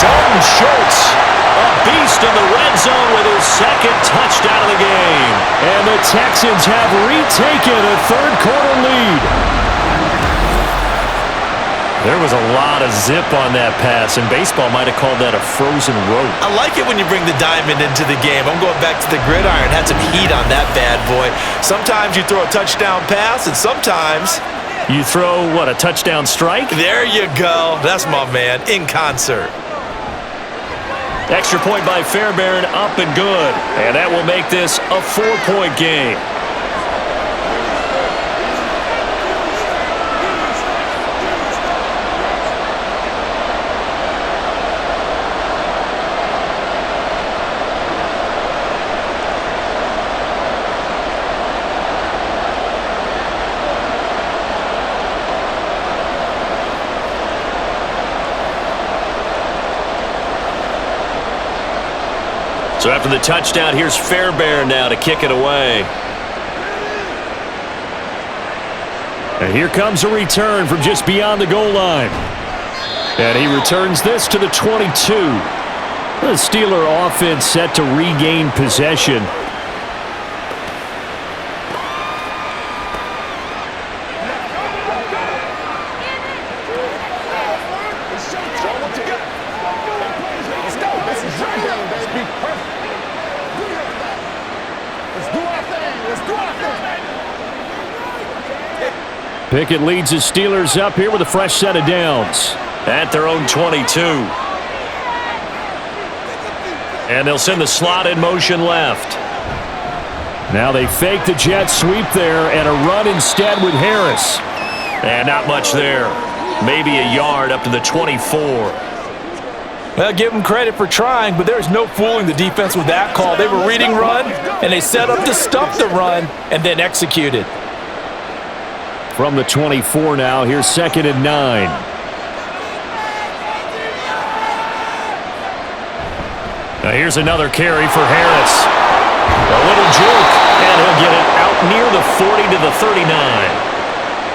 Dalton Schultz, a beast in the red zone with his 2nd touchdown of the game. And the Texans have retaken a 3rd quarter lead. There was a lot of zip on that pass, and baseball might have called that a frozen rope. I like it when you bring the diamond into the game. I'm going back to the gridiron. Had some heat on that bad boy. Sometimes you throw a touchdown pass, and sometimes you throw, what, a touchdown strike? There you go. That's my man, in concert. Extra point by Fairbairn, up and good. And that will make this a 4-point game. So after the touchdown, here's Fairbairn now to kick it away. And here comes a return from just beyond the goal line. And he returns this to the 22. The Steeler offense set to regain possession. Pickett leads his Steelers up here with a fresh set of downs at their own 22. And they'll send the slot in motion left. Now they fake the jet sweep there and a run instead with Harris. And not much there. Maybe a yard up to the 24. Well, give them credit for trying, but there's no fooling the defense with that call. They were reading run, and they set up to stuff the run and then executed. From the 24 now, here's 2nd and 9. Now here's another carry for Harris. A little juke, and he'll get it out near the 40 to the 39.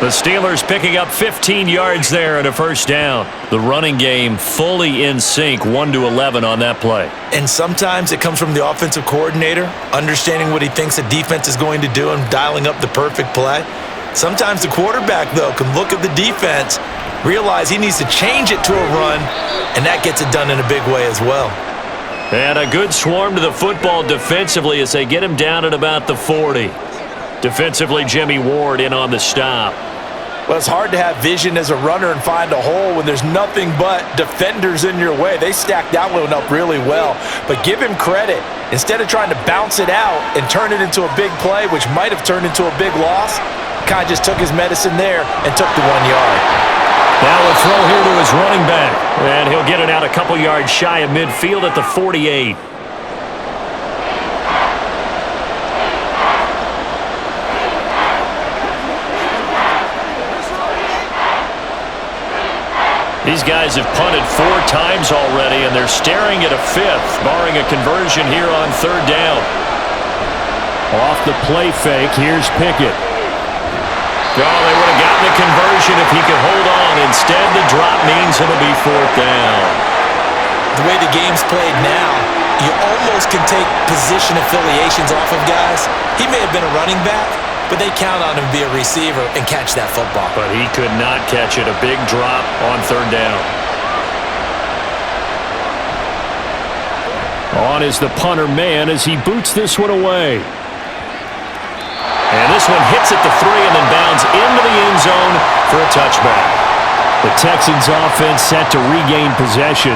The Steelers picking up 15 yards there and a first down. The running game fully in sync, 1-11 on that play. And sometimes it comes from the offensive coordinator, understanding what he thinks the defense is going to do and dialing up the perfect play. Sometimes the quarterback, though, can look at the defense, realize he needs to change it to a run, and that gets it done in a big way as well. And a good swarm to the football defensively as they get him down at about the 40. Defensively, Jimmy Ward in on the stop. Well, it's hard to have vision as a runner and find a hole when there's nothing but defenders in your way. They stacked that one up really well. But give him credit. Instead of trying to bounce it out and turn it into a big play, which might have turned into a big loss, kind of just took his medicine there and took the 1 yard. Now a throw here to his running back. And he'll get it out a couple yards shy of midfield at the 48. These guys have punted 4 times already, and they're staring at a 5th, barring a conversion here on 3rd down. Off the play fake, here's Pickett. Oh, they would have gotten the conversion if he could hold on. Instead, the drop means it'll be 4th down. The way the game's played now, you almost can take position affiliations off of guys. He may have been a running back, but they count on him to be a receiver and catch that football. But he could not catch it. A big drop on 3rd down. On is the punter man as he boots this one away. And this one hits at the 3 and then bounds into the end zone for a touchback. The Texans offense set to regain possession.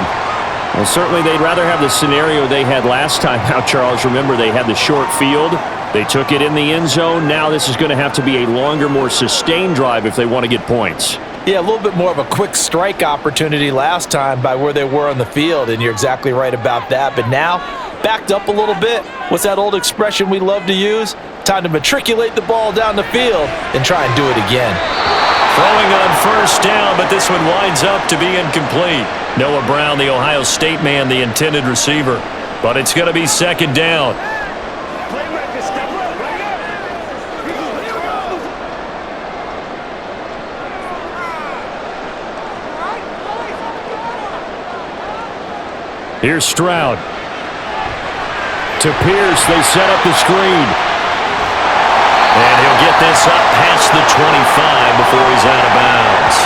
Well, certainly they'd rather have the scenario they had last time out, Charles. Remember, they had the short field. They took it in the end zone. Now this is going to have to be a longer, more sustained drive if they want to get points. Yeah, a little bit more of a quick strike opportunity last time by where they were on the field, and you're exactly right about that. But now, backed up a little bit. What's that old expression we love to use? Time to matriculate the ball down the field and try and do it again. Throwing on 1st down, but this one winds up to be incomplete. Noah Brown, the Ohio State man, the intended receiver. But it's going to be 2nd down. Here's Stroud. To Pierce, they set up the screen. And he'll get this up past the 25 before he's out of bounds.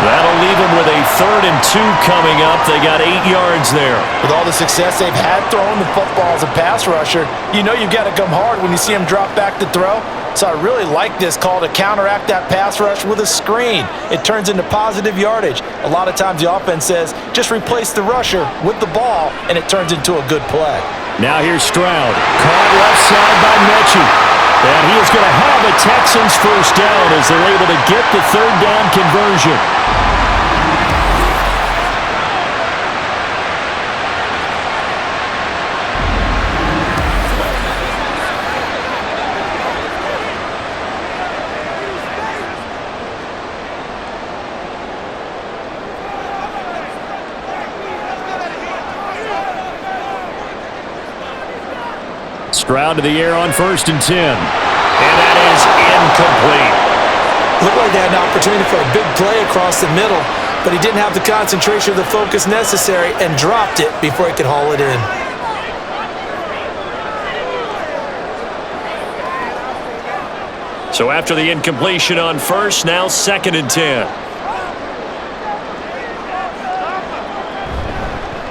That'll leave him with a 3rd and 2 coming up. They got 8 yards there. With all the success they've had throwing the football as a pass rusher, you know you've got to come hard when you see him drop back to throw. So I really like this call to counteract that pass rush with a screen. It turns into positive yardage. A lot of times the offense says, just replace the rusher with the ball, and it turns into a good play. Now here's Stroud. Caught left side by Mechie. And he is going to have a Texans 1st down as they're able to get the 3rd down conversion. Stroud to the air on 1st and 10. And that is incomplete. Looked like they had an opportunity for a big play across the middle, but he didn't have the concentration or the focus necessary and dropped it before he could haul it in. So after the incompletion on 1st, now 2nd and 10.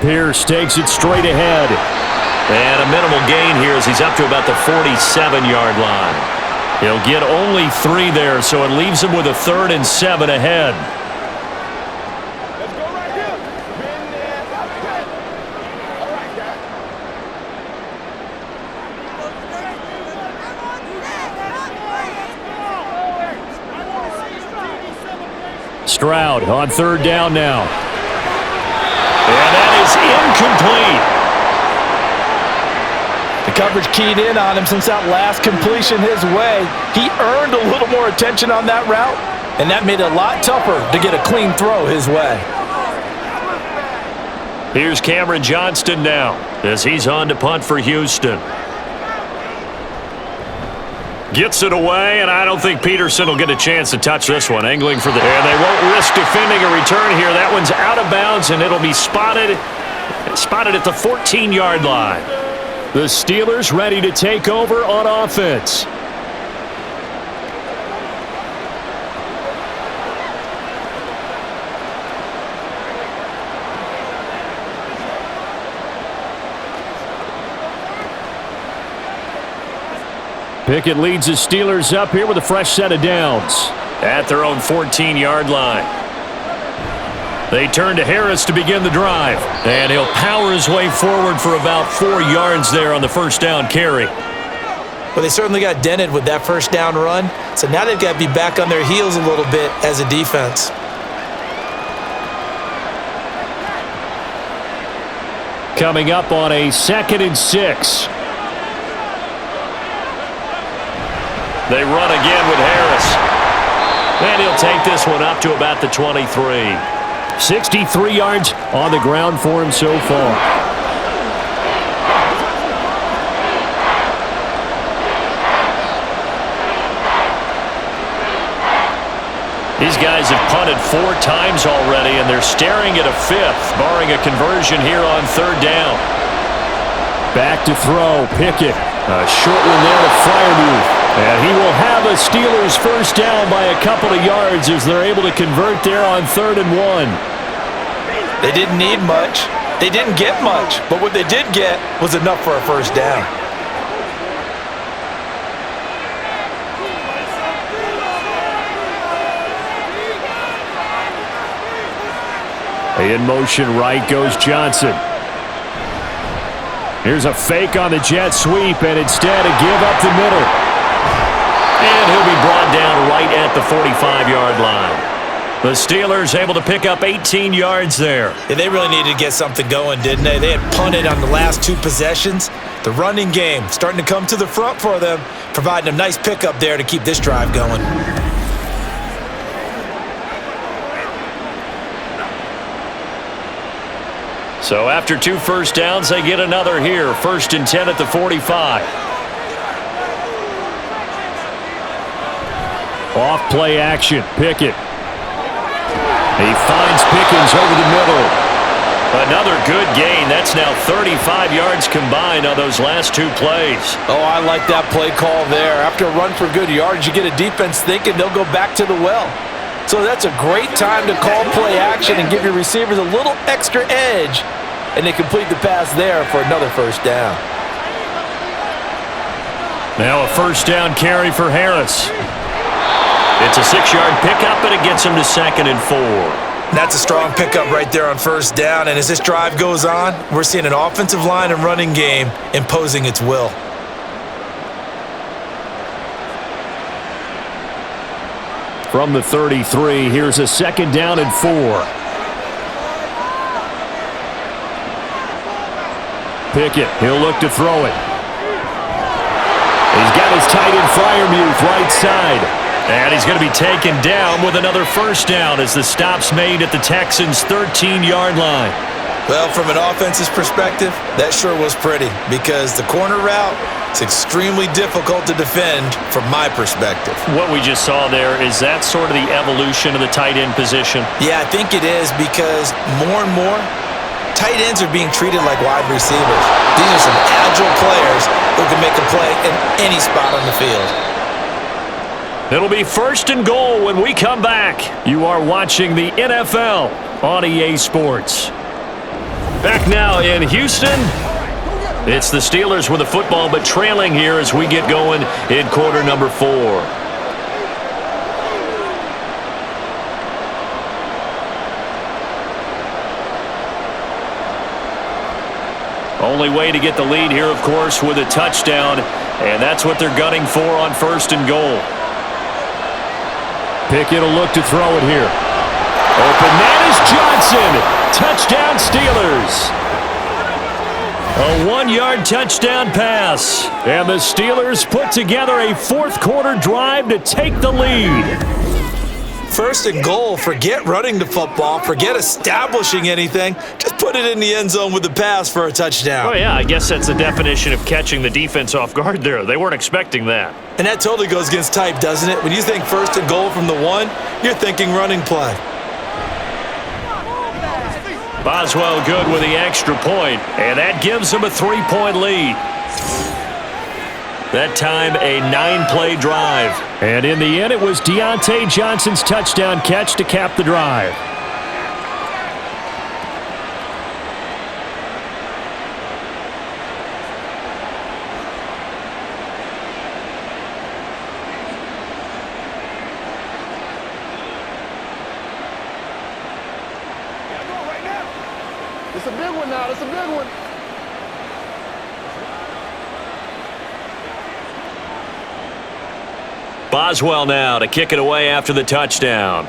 Pierce takes it straight ahead. And a minimal gain here as he's up to about the 47-yard line. He'll get only 3 there, so it leaves him with a 3rd and 7 ahead. Let's go right here. Stroud on 3rd down now. And that is incomplete. The coverage keyed in on him since that last completion his way. He earned a little more attention on that route, and that made it a lot tougher to get a clean throw his way. Here's Cameron Johnston now as he's on to punt for Houston. Gets it away, and I don't think Peterson will get a chance to touch this one. Angling for the... And they won't risk defending a return here. That one's out of bounds, and it'll be spotted at the 14-yard line. The Steelers ready to take over on offense. Pickett leads the Steelers up here with a fresh set of downs. At their own 14-yard line. They turn to Harris to begin the drive. And he'll power his way forward for about 4 yards there on the 1st down carry. Well, they certainly got dented with that 1st down run, so now they've got to be back on their heels a little bit as a defense. Coming up on a 2nd and 6. They run again with Harris. And he'll take this one up to about the 23. 63 yards on the ground for him so far. These guys have punted 4 times already, and they're staring at a 5th, barring a conversion here on 3rd down. Back to throw, Pickett. A short one there to Freiermuth. And he will have a Steelers first down by a couple of yards as they're able to convert there on 3rd and 1. They didn't need much. They didn't get much. But what they did get was enough for a first down. In motion right goes Johnson. Here's a fake on the jet sweep, and instead a give up the middle. And he'll be brought down right at the 45-yard line. The Steelers able to pick up 18 yards there. Yeah, they really needed to get something going, didn't they? They had punted on the last 2 possessions. The running game starting to come to the front for them, providing a nice pickup there to keep this drive going. So after 2 first downs, they get another here. 1st and 10 at the 45. Off play action, Pickett. He finds Pickens over the middle. Another good gain. That's now 35 yards combined on those last 2 plays. Oh, I like that play call there. After a run for good yards, you get a defense thinking they'll go back to the well. So that's a great time to call play action and give your receivers a little extra edge. And they complete the pass there for another first down. Now a first down carry for Harris. It's a 6-yard pickup, and it gets him to 2nd and 4. That's a strong pickup right there on first down. And as this drive goes on, we're seeing an offensive line and running game imposing its will. From the 33, here's a 2nd down and 4. Pickett, he'll look to throw it. He's got his tight end Freiermuth right side. And he's going to be taken down with another first down as the stop's made at the Texans' 13-yard line. Well, from an offense's perspective, that sure was pretty because the corner route is extremely difficult to defend from my perspective. What we just saw there, is that sort of the evolution of the tight end position? Yeah, I think it is because more and more, tight ends are being treated like wide receivers. These are some agile players who can make a play in any spot on the field. It'll be 1st and goal when we come back. You are watching the NFL on EA Sports. Back now in Houston. It's the Steelers with the football, but trailing here as we get going in quarter number 4. Only way to get the lead here, of course, with a touchdown, and that's what they're gunning for on 1st and goal. Pickett will look to throw it here. Open man is Johnson. Touchdown Steelers. A 1-yard touchdown pass. And the Steelers put together a 4th quarter drive to take the lead. 1st and goal, forget running the football, forget establishing anything. Just put it in the end zone with the pass for a touchdown. Oh, yeah, I guess that's the definition of catching the defense off guard there. They weren't expecting that. And that totally goes against type, doesn't it? When you think 1st and goal from the 1, you're thinking running play. Boswell good with the extra point, and that gives him a 3-point lead. That time, a 9-play drive. And in the end, it was Deontay Johnson's touchdown catch to cap the drive. It's a big one now. It's a big one. Boswell now to kick it away after the touchdown.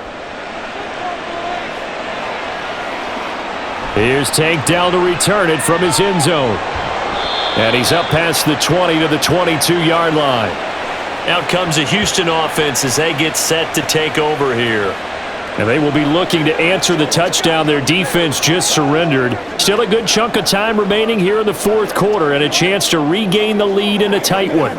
Here's Tank down to return it from his end zone. And he's up past the 20 to the 22-yard line. Out comes the Houston offense as they get set to take over here. And they will be looking to answer the touchdown their defense just surrendered. Still a good chunk of time remaining here in the fourth quarter and a chance to regain the lead in a tight one.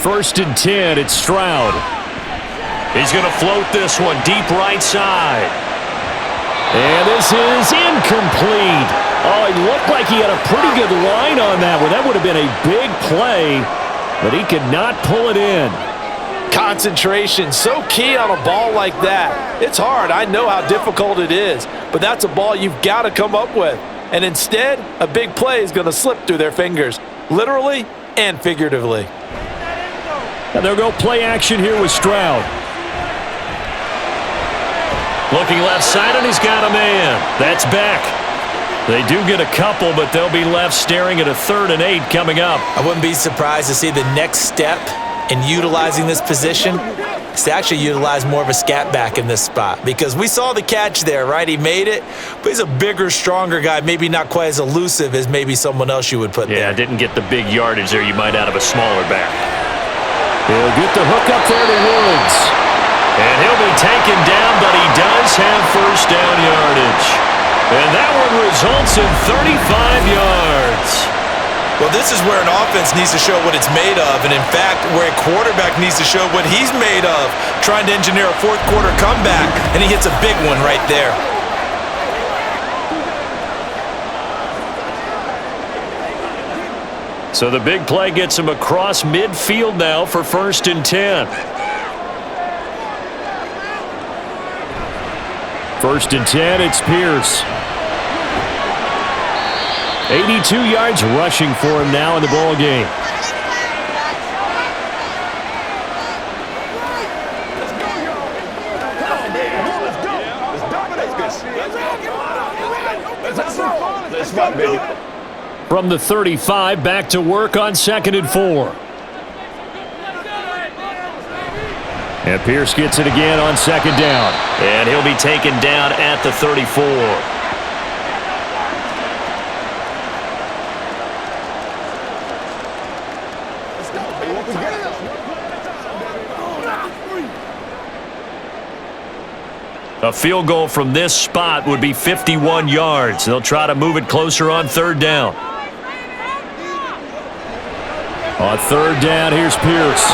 First and 10, it's Stroud. He's going to float this one deep right side. And this is incomplete. Oh, he looked like he had a pretty good line on that one. That would have been a big play, but he could not pull it in. Concentration, so key on a ball like that. It's hard. I know how difficult it is, but that's a ball you've got to come up with. And instead, a big play is going to slip through their fingers, literally and figuratively. And they'll go play action here with Stroud. Looking left side, and he's got a man. That's back. They do get a couple, but they'll be left staring at a 3rd and 8 coming up. I wouldn't be surprised to see the next step in utilizing this position is to actually utilize more of a scat back in this spot, because we saw the catch there, right? He made it, but he's a bigger, stronger guy, maybe not quite as elusive as maybe someone else you would put there. Yeah, didn't get the big yardage there you might out of a smaller back. He'll get the hook up there to Woods. And he'll be taken down, but he does have first down yardage. And that one results in 35 yards. Well, this is where an offense needs to show what it's made of, and in fact, where a quarterback needs to show what he's made of, trying to engineer a fourth quarter comeback, and he hits a big one right there. So the big play gets him across midfield now for first and 10. First and 10, it's Pierce. 82 yards rushing for him now in the ball game. From the 35, back to work on 2nd and 4. And Pierce gets it again on 2nd down. And he'll be taken down at the 34. A field goal from this spot would be 51 yards. They'll try to move it closer on 3rd down. On 3rd down, here's Pierce.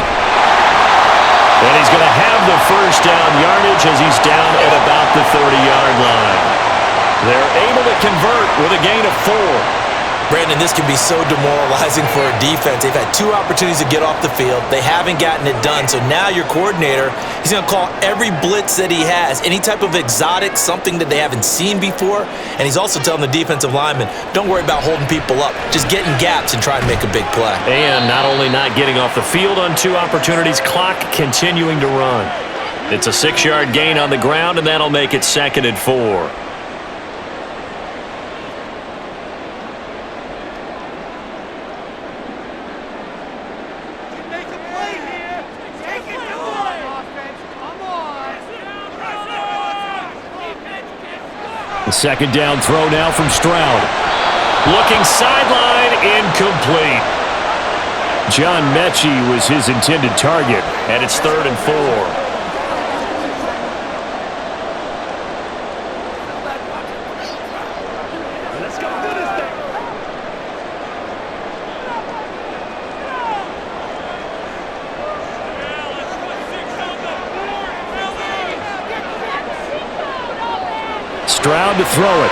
And he's going to have the first down yardage as he's down at about the 30-yard line. They're able to convert with a gain of 4. Brandon, this can be so demoralizing for a defense. They've had 2 opportunities to get off the field. They haven't gotten it done. So now your coordinator, he's going to call every blitz that he has, any type of exotic, something that they haven't seen before. And he's also telling the defensive lineman, don't worry about holding people up. Just get in gaps and try and make a big play. And not only not getting off the field on 2 opportunities, clock continuing to run. It's a 6-yard gain on the ground, and that'll make it 2nd and 4. The 2nd down throw now from Stroud. Looking sideline, incomplete. John Mechie was his intended target. And it's 3rd and 4. Stroud to throw it.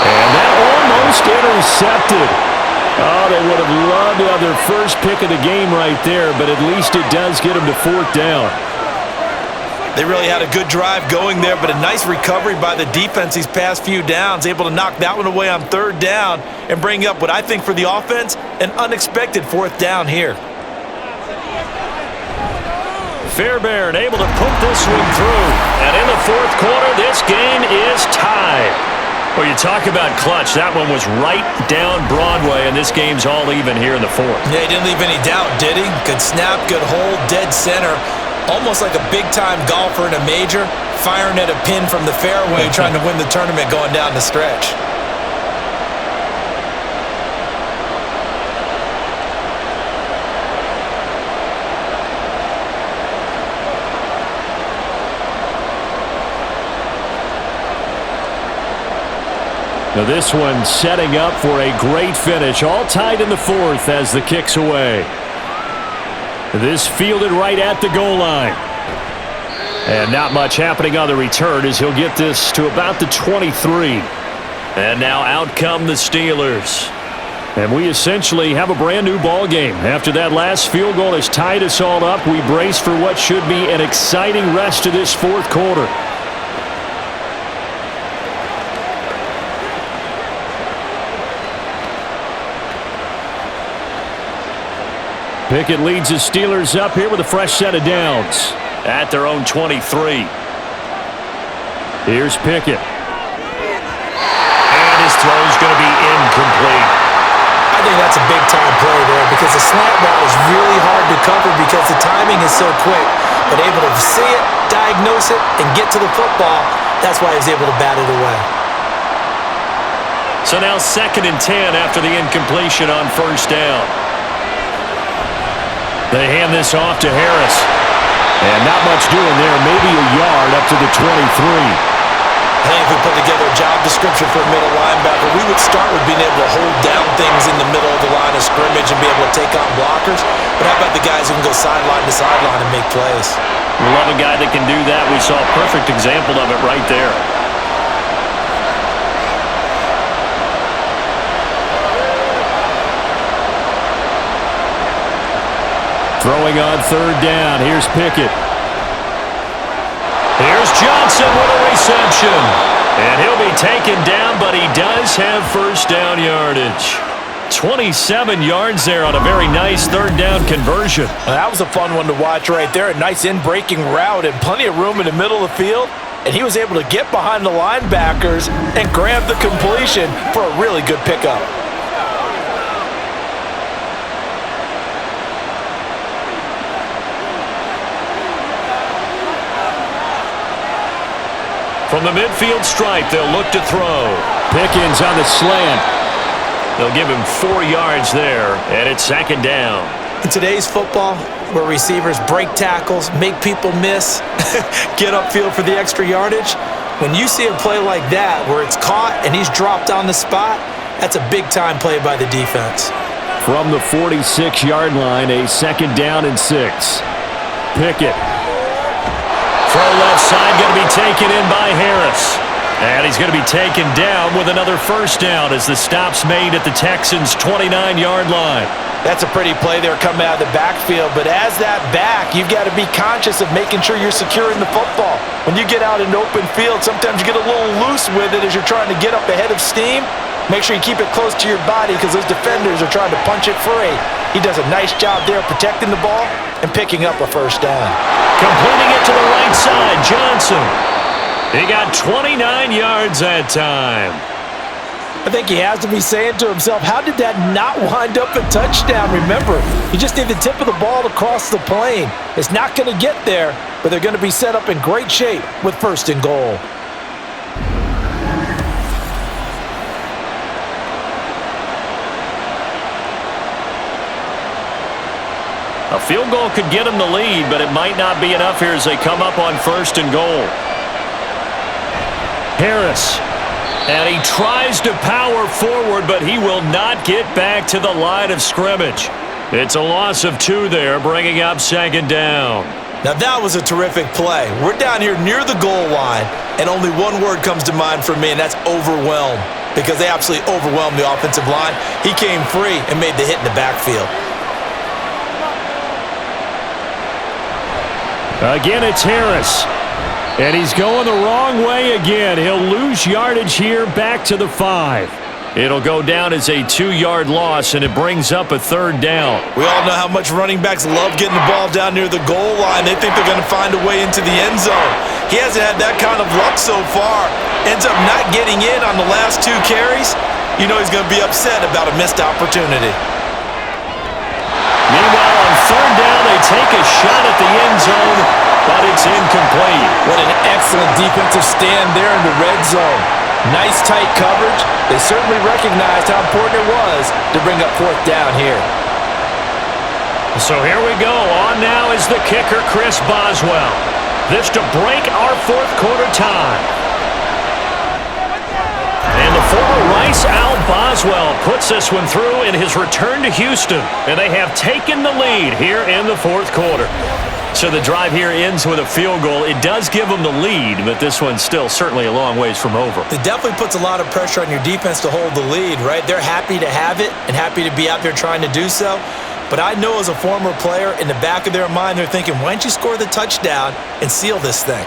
And that almost intercepted. Oh, they would have loved to have their first pick of the game right there, but at least it does get them to 4th down. They really had a good drive going there, but a nice recovery by the defense these past few downs, able to knock that one away on 3rd down and bring up what I think for the offense, an unexpected 4th down here. Fairbairn able to put this one through. And in the fourth quarter, this game is tied. Well, you talk about clutch. That one was right down Broadway, and this game's all even here in the fourth. Yeah, he didn't leave any doubt, did he? Good snap, good hold, dead center. Almost like a big-time golfer in a major, firing at a pin from the fairway, trying to win the tournament going down the stretch. Now this one setting up for a great finish. All tied in the fourth as the kick's away. This fielded right at the goal line. And not much happening on the return as he'll get this to about the 23. And now out come the Steelers. And we essentially have a brand new ball game. After that last field goal has tied us all up, we brace for what should be an exciting rest of this fourth quarter. Pickett leads the Steelers up here with a fresh set of downs. At their own 23. Here's Pickett. And his throw's going to be incomplete. I think that's a big-time play there because the slant ball is really hard to cover because the timing is so quick. But able to see it, diagnose it, and get to the football, that's why he was able to bat it away. So now 2nd and 10 after the incompletion on first down. They hand this off to Harris. And not much doing there. Maybe a yard up to the 23. I think if we put together a job description for a middle linebacker, we would start with being able to hold down things in the middle of the line of scrimmage and be able to take on blockers. But how about the guys who can go sideline to sideline and make plays? We love a guy that can do that. We saw a perfect example of it right there. Throwing on third down. Here's Pickett. Here's Johnson with a reception. And he'll be taken down, but he does have first down yardage. 27 yards there on a very nice third down conversion. Well, that was a fun one to watch right there. A nice in-breaking route and plenty of room in the middle of the field. And he was able to get behind the linebackers and grab the completion for a really good pickup. From the midfield stripe, they'll look to throw. Pickens on the slant. They'll give him 4 yards there, and it's 2nd down. In today's football, where receivers break tackles, make people miss, get upfield for the extra yardage, when you see a play like that where it's caught and he's dropped on the spot, that's a big-time play by the defense. From the 46-yard line, a 2nd down and 6. Pickett. Throw left side, going to be taken in by Harris. And he's going to be taken down with another first down as the stop's made at the Texans' 29-yard line. That's a pretty play there coming out of the backfield, but as that back, you've got to be conscious of making sure you're securing the football. When you get out in open field, sometimes you get a little loose with it as you're trying to get up ahead of steam. Make sure you keep it close to your body because those defenders are trying to punch it free. He does a nice job there protecting the ball and picking up a first down. Completing it to the right side, Johnson. He got 29 yards that time. I think he has to be saying to himself, how did that not wind up a touchdown? Remember, you just need the tip of the ball to cross the plane. It's not going to get there, but they're going to be set up in great shape with 1st and goal. A field goal could get him the lead, but it might not be enough here as they come up on 1st and goal. Harris. And he tries to power forward, but he will not get back to the line of scrimmage. It's a loss of 2 there, bringing up 2nd down. Now that was a terrific play. We're down here near the goal line, and only one word comes to mind for me, and that's overwhelmed, because they absolutely overwhelmed the offensive line. He came free and made the hit in the backfield. Again, it's Harris. And he's going the wrong way again. He'll lose yardage here back to the 5. It'll go down as a 2-yard loss, and it brings up a 3rd down. We all know how much running backs love getting the ball down near the goal line. They think they're going to find a way into the end zone. He hasn't had that kind of luck so far. Ends up not getting in on the last 2 carries. You know he's going to be upset about a missed opportunity. Meanwhile, on 3rd down, they take a shot at the end zone, but it's incomplete. What an excellent defensive stand there in the red zone. Nice tight coverage. They certainly recognized how important it was to bring up 4th down here. So here we go. On now is the kicker, Chris Boswell. This to break our 4th quarter tie. And the former Rice Al Boswell puts this one through in his return to Houston. And they have taken the lead here in the 4th quarter. So the drive here ends with a field goal. It does give them the lead, but this one's still certainly a long ways from over. It definitely puts a lot of pressure on your defense to hold the lead, right? They're happy to have it and happy to be out there trying to do so. But I know as a former player, in the back of their mind, they're thinking, why don't you score the touchdown and seal this thing?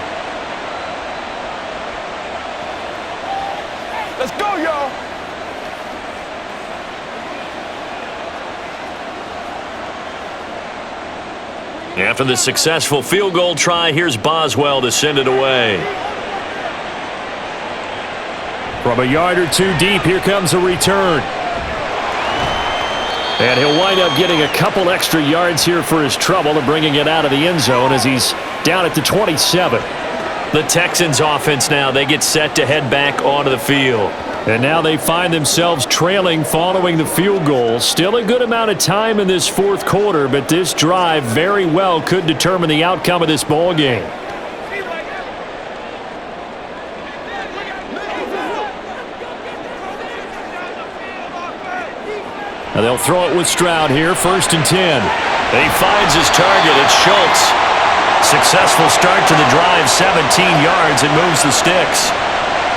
Let's go, y'all. After the successful field goal try, here's Boswell to send it away. From a yard or 2 deep, here comes a return. And he'll wind up getting a couple extra yards here for his trouble and bringing it out of the end zone as he's down at the 27. The Texans offense now, they get set to head back onto the field. And now they find themselves trailing following the field goal. Still a good amount of time in this 4th quarter, but this drive very well could determine the outcome of this ball game. Now they'll throw it with Stroud here, 1st and 10. He finds his target. It's Schultz. Successful start to the drive, 17 yards, and moves the sticks.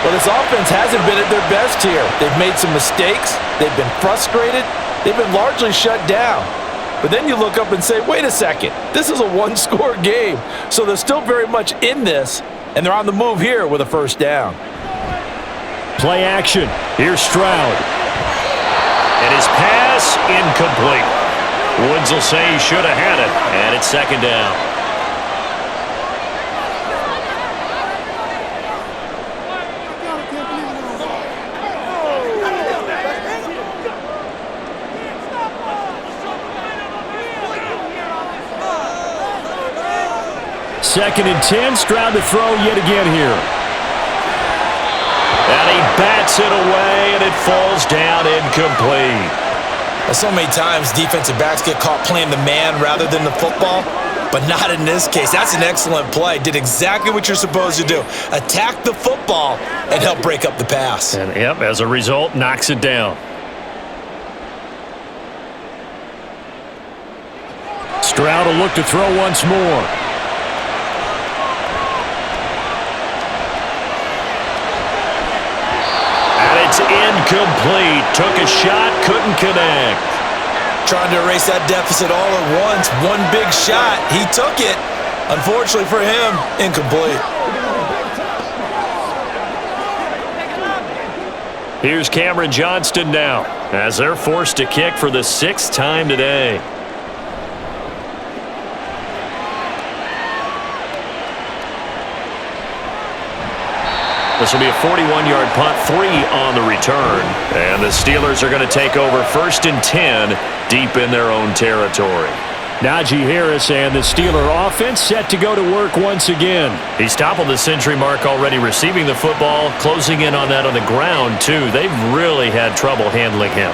Well, this offense hasn't been at their best here. They've made some mistakes. They've been frustrated. They've been largely shut down. But then you look up and say, wait a second, this is a 1-score game. So they're still very much in this, and they're on the move here with a 1st down. Play action. Here's Stroud. And his pass incomplete. Woods will say he should have had it, and it's 2nd down. Second and 10, Stroud to throw yet again here. And he bats it away, and it falls down incomplete. So many times defensive backs get caught playing the man rather than the football, but not in this case. That's an excellent play. Did exactly what you're supposed to do. Attack the football and help break up the pass. And yep, as a result, knocks it down. Stroud will look to throw once more. It's incomplete. Took a shot, couldn't connect. Trying to erase that deficit all at once. One big shot. He took it. Unfortunately for him, incomplete. Here's Cameron Johnston now as they're forced to kick for the 6th time today. This will be a 41-yard punt, 3 on the return. And the Steelers are going to take over 1st and 10 deep in their own territory. Najee Harris and the Steeler offense set to go to work once again. He's toppled the century mark already receiving the football, closing in on that on the ground, too. They've really had trouble handling him.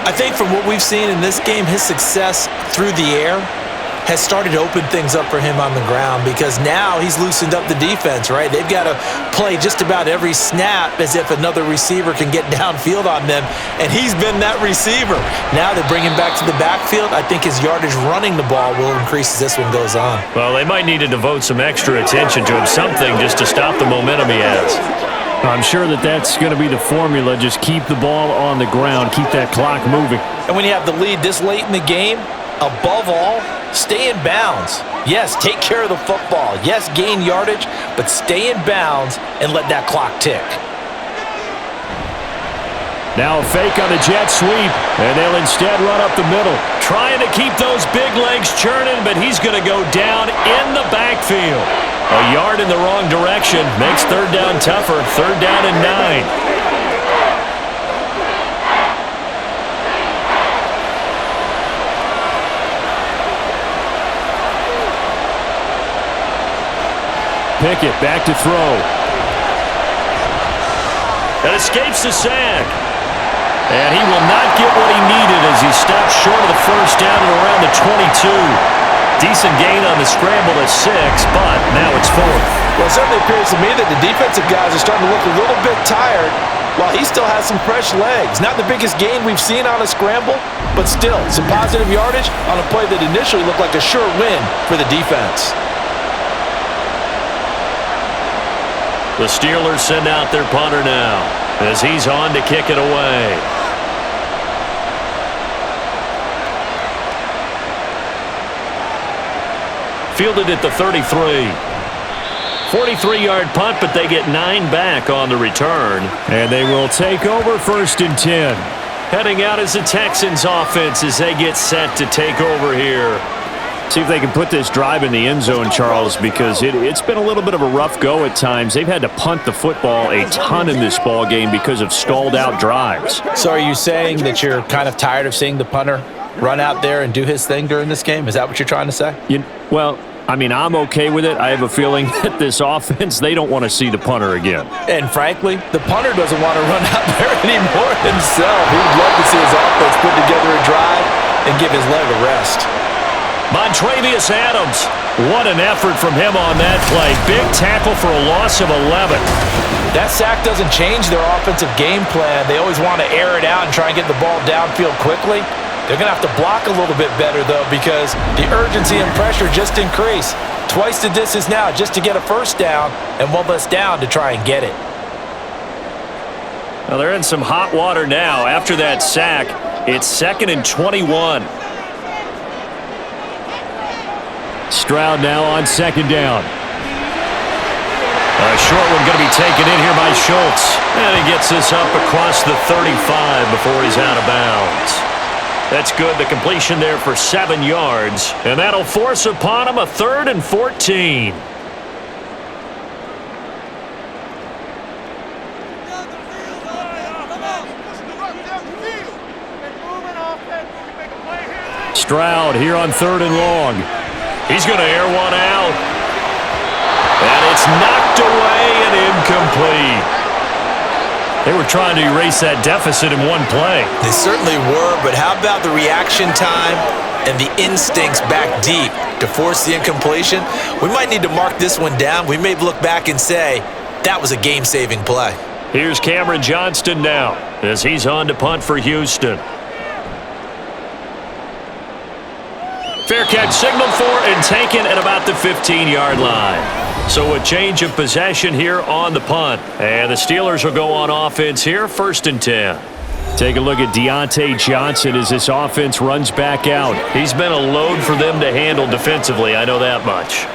I think from what we've seen in this game, his success through the air has started to open things up for him on the ground because now he's loosened up the defense, right? They've got to play just about every snap as if another receiver can get downfield on them, and he's been that receiver. Now they bring him back to the backfield. I think his yardage running the ball will increase as this one goes on. Well, they might need to devote some extra attention to him, something just to stop the momentum he has. I'm sure that's going to be the formula. Just keep the ball on the ground, keep that clock moving. And when you have the lead this late in the game, above all, stay in bounds. Yes, take care of the football. Yes, gain yardage, but stay in bounds and let that clock tick. Now a fake on the jet sweep, and they'll instead run up the middle. Trying to keep those big legs churning, but he's going to go down in the backfield. A yard in the wrong direction makes third down tougher. Third down and 9. Pickett back to throw. That escapes the sack. And he will not get what he needed as he stops short of the first down at around the 22. Decent gain on the scramble at 6, but now it's 4th. Well, it certainly appears to me that the defensive guys are starting to look a little bit tired while he still has some fresh legs. Not the biggest gain we've seen on a scramble, but still some positive yardage on a play that initially looked like a sure win for the defense. The Steelers send out their punter now as he's on to kick it away. Fielded at the 33. 43-yard punt, but they get 9 back on the return. And they will take over 1st and 10. Heading out as the Texans offense as they get set to take over here. See if they can put this drive in the end zone, Charles, because it's been a little bit of a rough go at times. They've had to punt the football a ton in this ball game because of stalled-out drives. So are you saying that you're kind of tired of seeing the punter run out there and do his thing during this game? Is that what you're trying to say? Well, I mean, I'm okay with it. I have a feeling that this offense, they don't want to see the punter again. And frankly, the punter doesn't want to run out there anymore himself. He would love to see his offense put together a drive and give his leg a rest. Montravius Adams, what an effort from him on that play. Big tackle for a loss of 11. That sack doesn't change their offensive game plan. They always want to air it out and try and get the ball downfield quickly. They're going to have to block a little bit better, though, because the urgency and pressure just increase. Twice the distance now just to get a first down and one less down to try and get it. Well, they're in some hot water now. After that sack, it's 2nd and 21. Stroud now on 2nd down. A short one going to be taken in here by Schultz. And he gets this up across the 35 before he's out of bounds. That's good. The completion there for 7 yards. And that'll force upon him a 3rd and 14. Stroud here on 3rd and long. He's going to air one out. And it's knocked away and incomplete. They were trying to erase that deficit in one play. They certainly were, but how about the reaction time and the instincts back deep to force the incompletion? We might need to mark this one down. We may look back and say, that was a game-saving play. Here's Cameron Johnston now as he's on to punt for Houston. Fair catch signaled for and taken at about the 15-yard line. So a change of possession here on the punt. And the Steelers will go on offense here, 1st and 10. Take a look at Deontay Johnson as this offense runs back out. He's been a load for them to handle defensively, I know that much.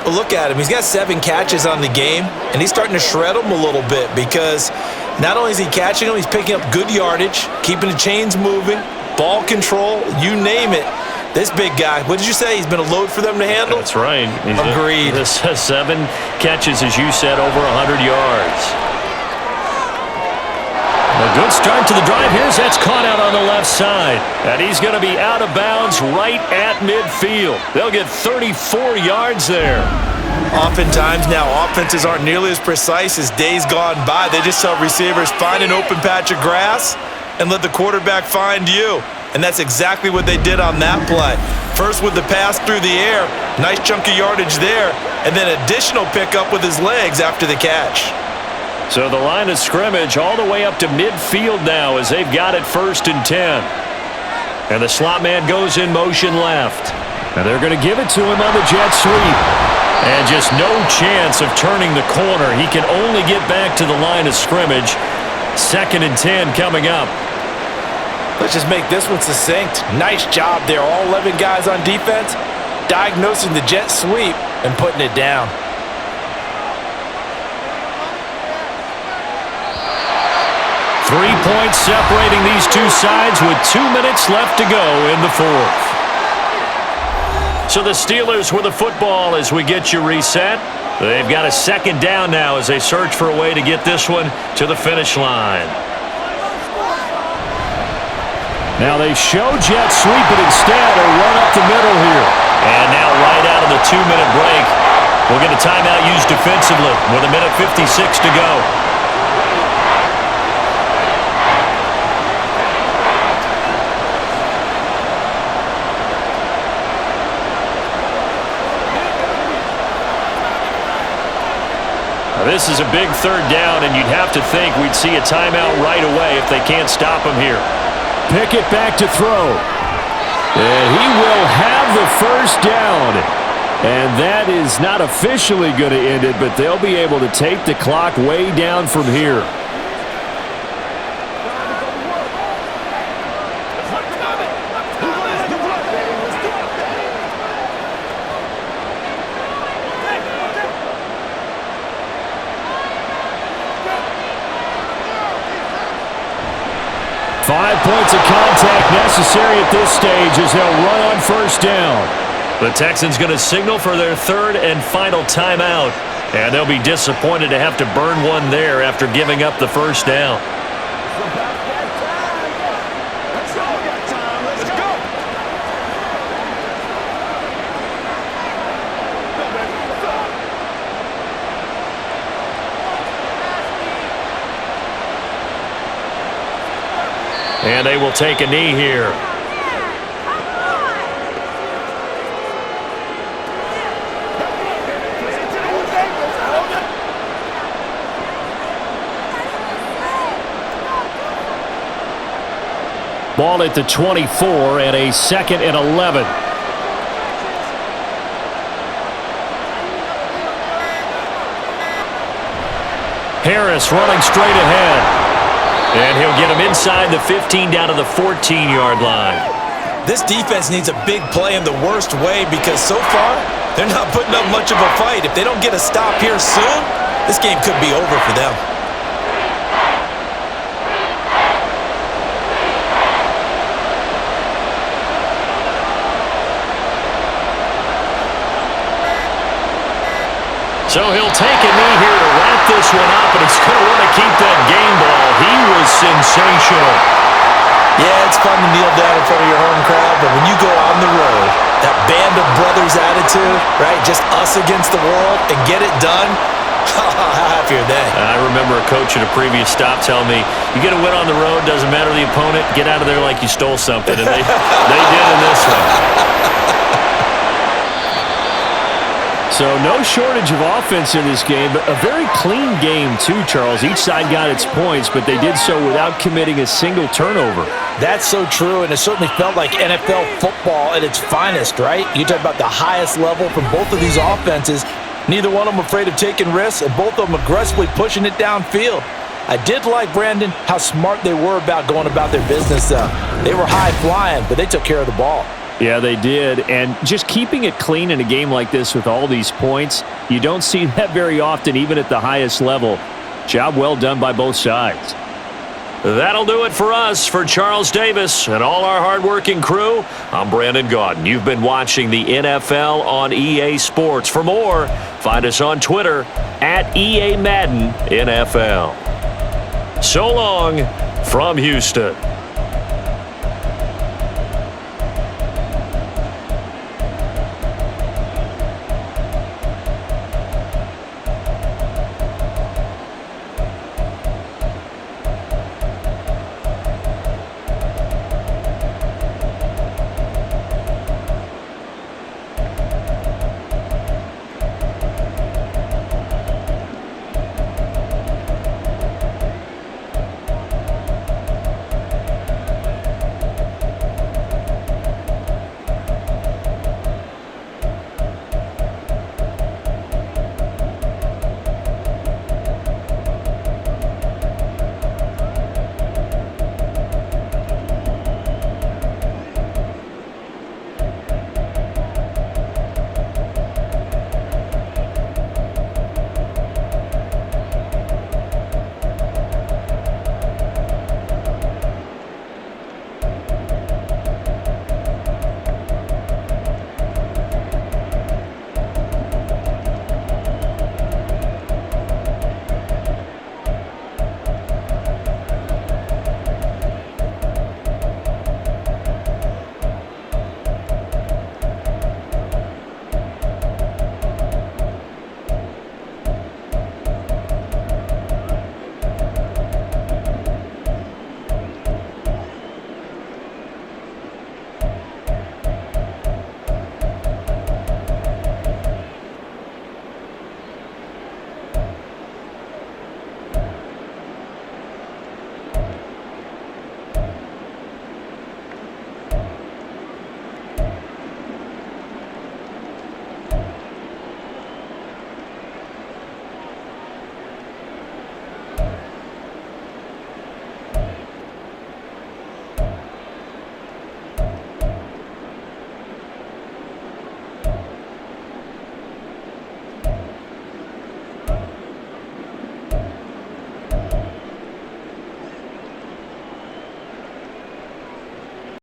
Well, look at him. He's got 7 catches on the game, and he's starting to shred them a little bit because not only is he catching them, he's picking up good yardage, keeping the chains moving, ball control, you name it. This big guy, what did you say? He's been a load for them to handle? That's right. Agreed. 7 catches, as you said, over 100 yards. A good start to the drive here as that's caught out on the left side. And he's going to be out of bounds right at midfield. They'll get 34 yards there. Oftentimes now, offenses aren't nearly as precise as days gone by. They just tell receivers, find an open patch of grass and let the quarterback find you. And that's exactly what they did on that play. First with the pass through the air, nice chunk of yardage there, and then additional pickup with his legs after the catch. So the line of scrimmage all the way up to midfield now as they've got it 1st and 10. And the slot man goes in motion left. And they're going to give it to him on the jet sweep. And just no chance of turning the corner. He can only get back to the line of scrimmage. 2nd and 10 coming up. Let's just make this one succinct. Nice job there. All 11 guys on defense diagnosing the jet sweep and putting it down. 3 points separating these two sides with 2 minutes left to go in the fourth. So the Steelers with the football as we get you reset. They've got a second down now as they search for a way to get this one to the finish line. Now they show jet sweep, but instead a run up the middle here. And now right out of the 2-minute break, we'll get a timeout used defensively with 1:56 to go. This is a big third down, and you'd have to think we'd see a timeout right away if they can't stop him here. Pickett back to throw. And he will have the first down. And that is not officially going to end it, but they'll be able to take the clock way down from here. Five points of contact necessary at this stage as they'll run on first down. The Texans going to signal for their third and final timeout, and they'll be disappointed to have to burn one there after giving up the first down. And they will take a knee here. Ball at the 24 and a 2nd and 11. Harris running straight ahead. And he'll get him inside the 15 down to the 14-yard line. This defense needs a big play in the worst way because so far, they're not putting up much of a fight. If they don't get a stop here soon, this game could be over for them. So he'll take a knee here to wrap this one up, and he's going to want to keep that game ball. He was sensational. Yeah, it's fun to kneel down in front of your home crowd, but when you go on the road, that band of brothers attitude, right, just us against the world, and get it done, how happy are they? I remember a coach at a previous stop telling me, you get a win on the road, doesn't matter the opponent, get out of there like you stole something, and they did in this one. So no shortage of offense in this game, but a very clean game too, Charles. Each side got its points, but they did so without committing a single turnover. That's so true, and it certainly felt like NFL football at its finest, right? You talk about the highest level from both of these offenses. Neither one of them afraid of taking risks, and both of them aggressively pushing it downfield. I did like, Brandon, how smart they were about going about their business. They were high flying, but they took care of the ball. Yeah, they did, and just keeping it clean in a game like this with all these points, you don't see that very often, even at the highest level. Job well done by both sides. That'll do it for us. For Charles Davis and all our hardworking crew, I'm Brandon Gaudin. You've been watching the NFL on EA Sports. For more, find us on Twitter at EA Madden NFL. So long from Houston.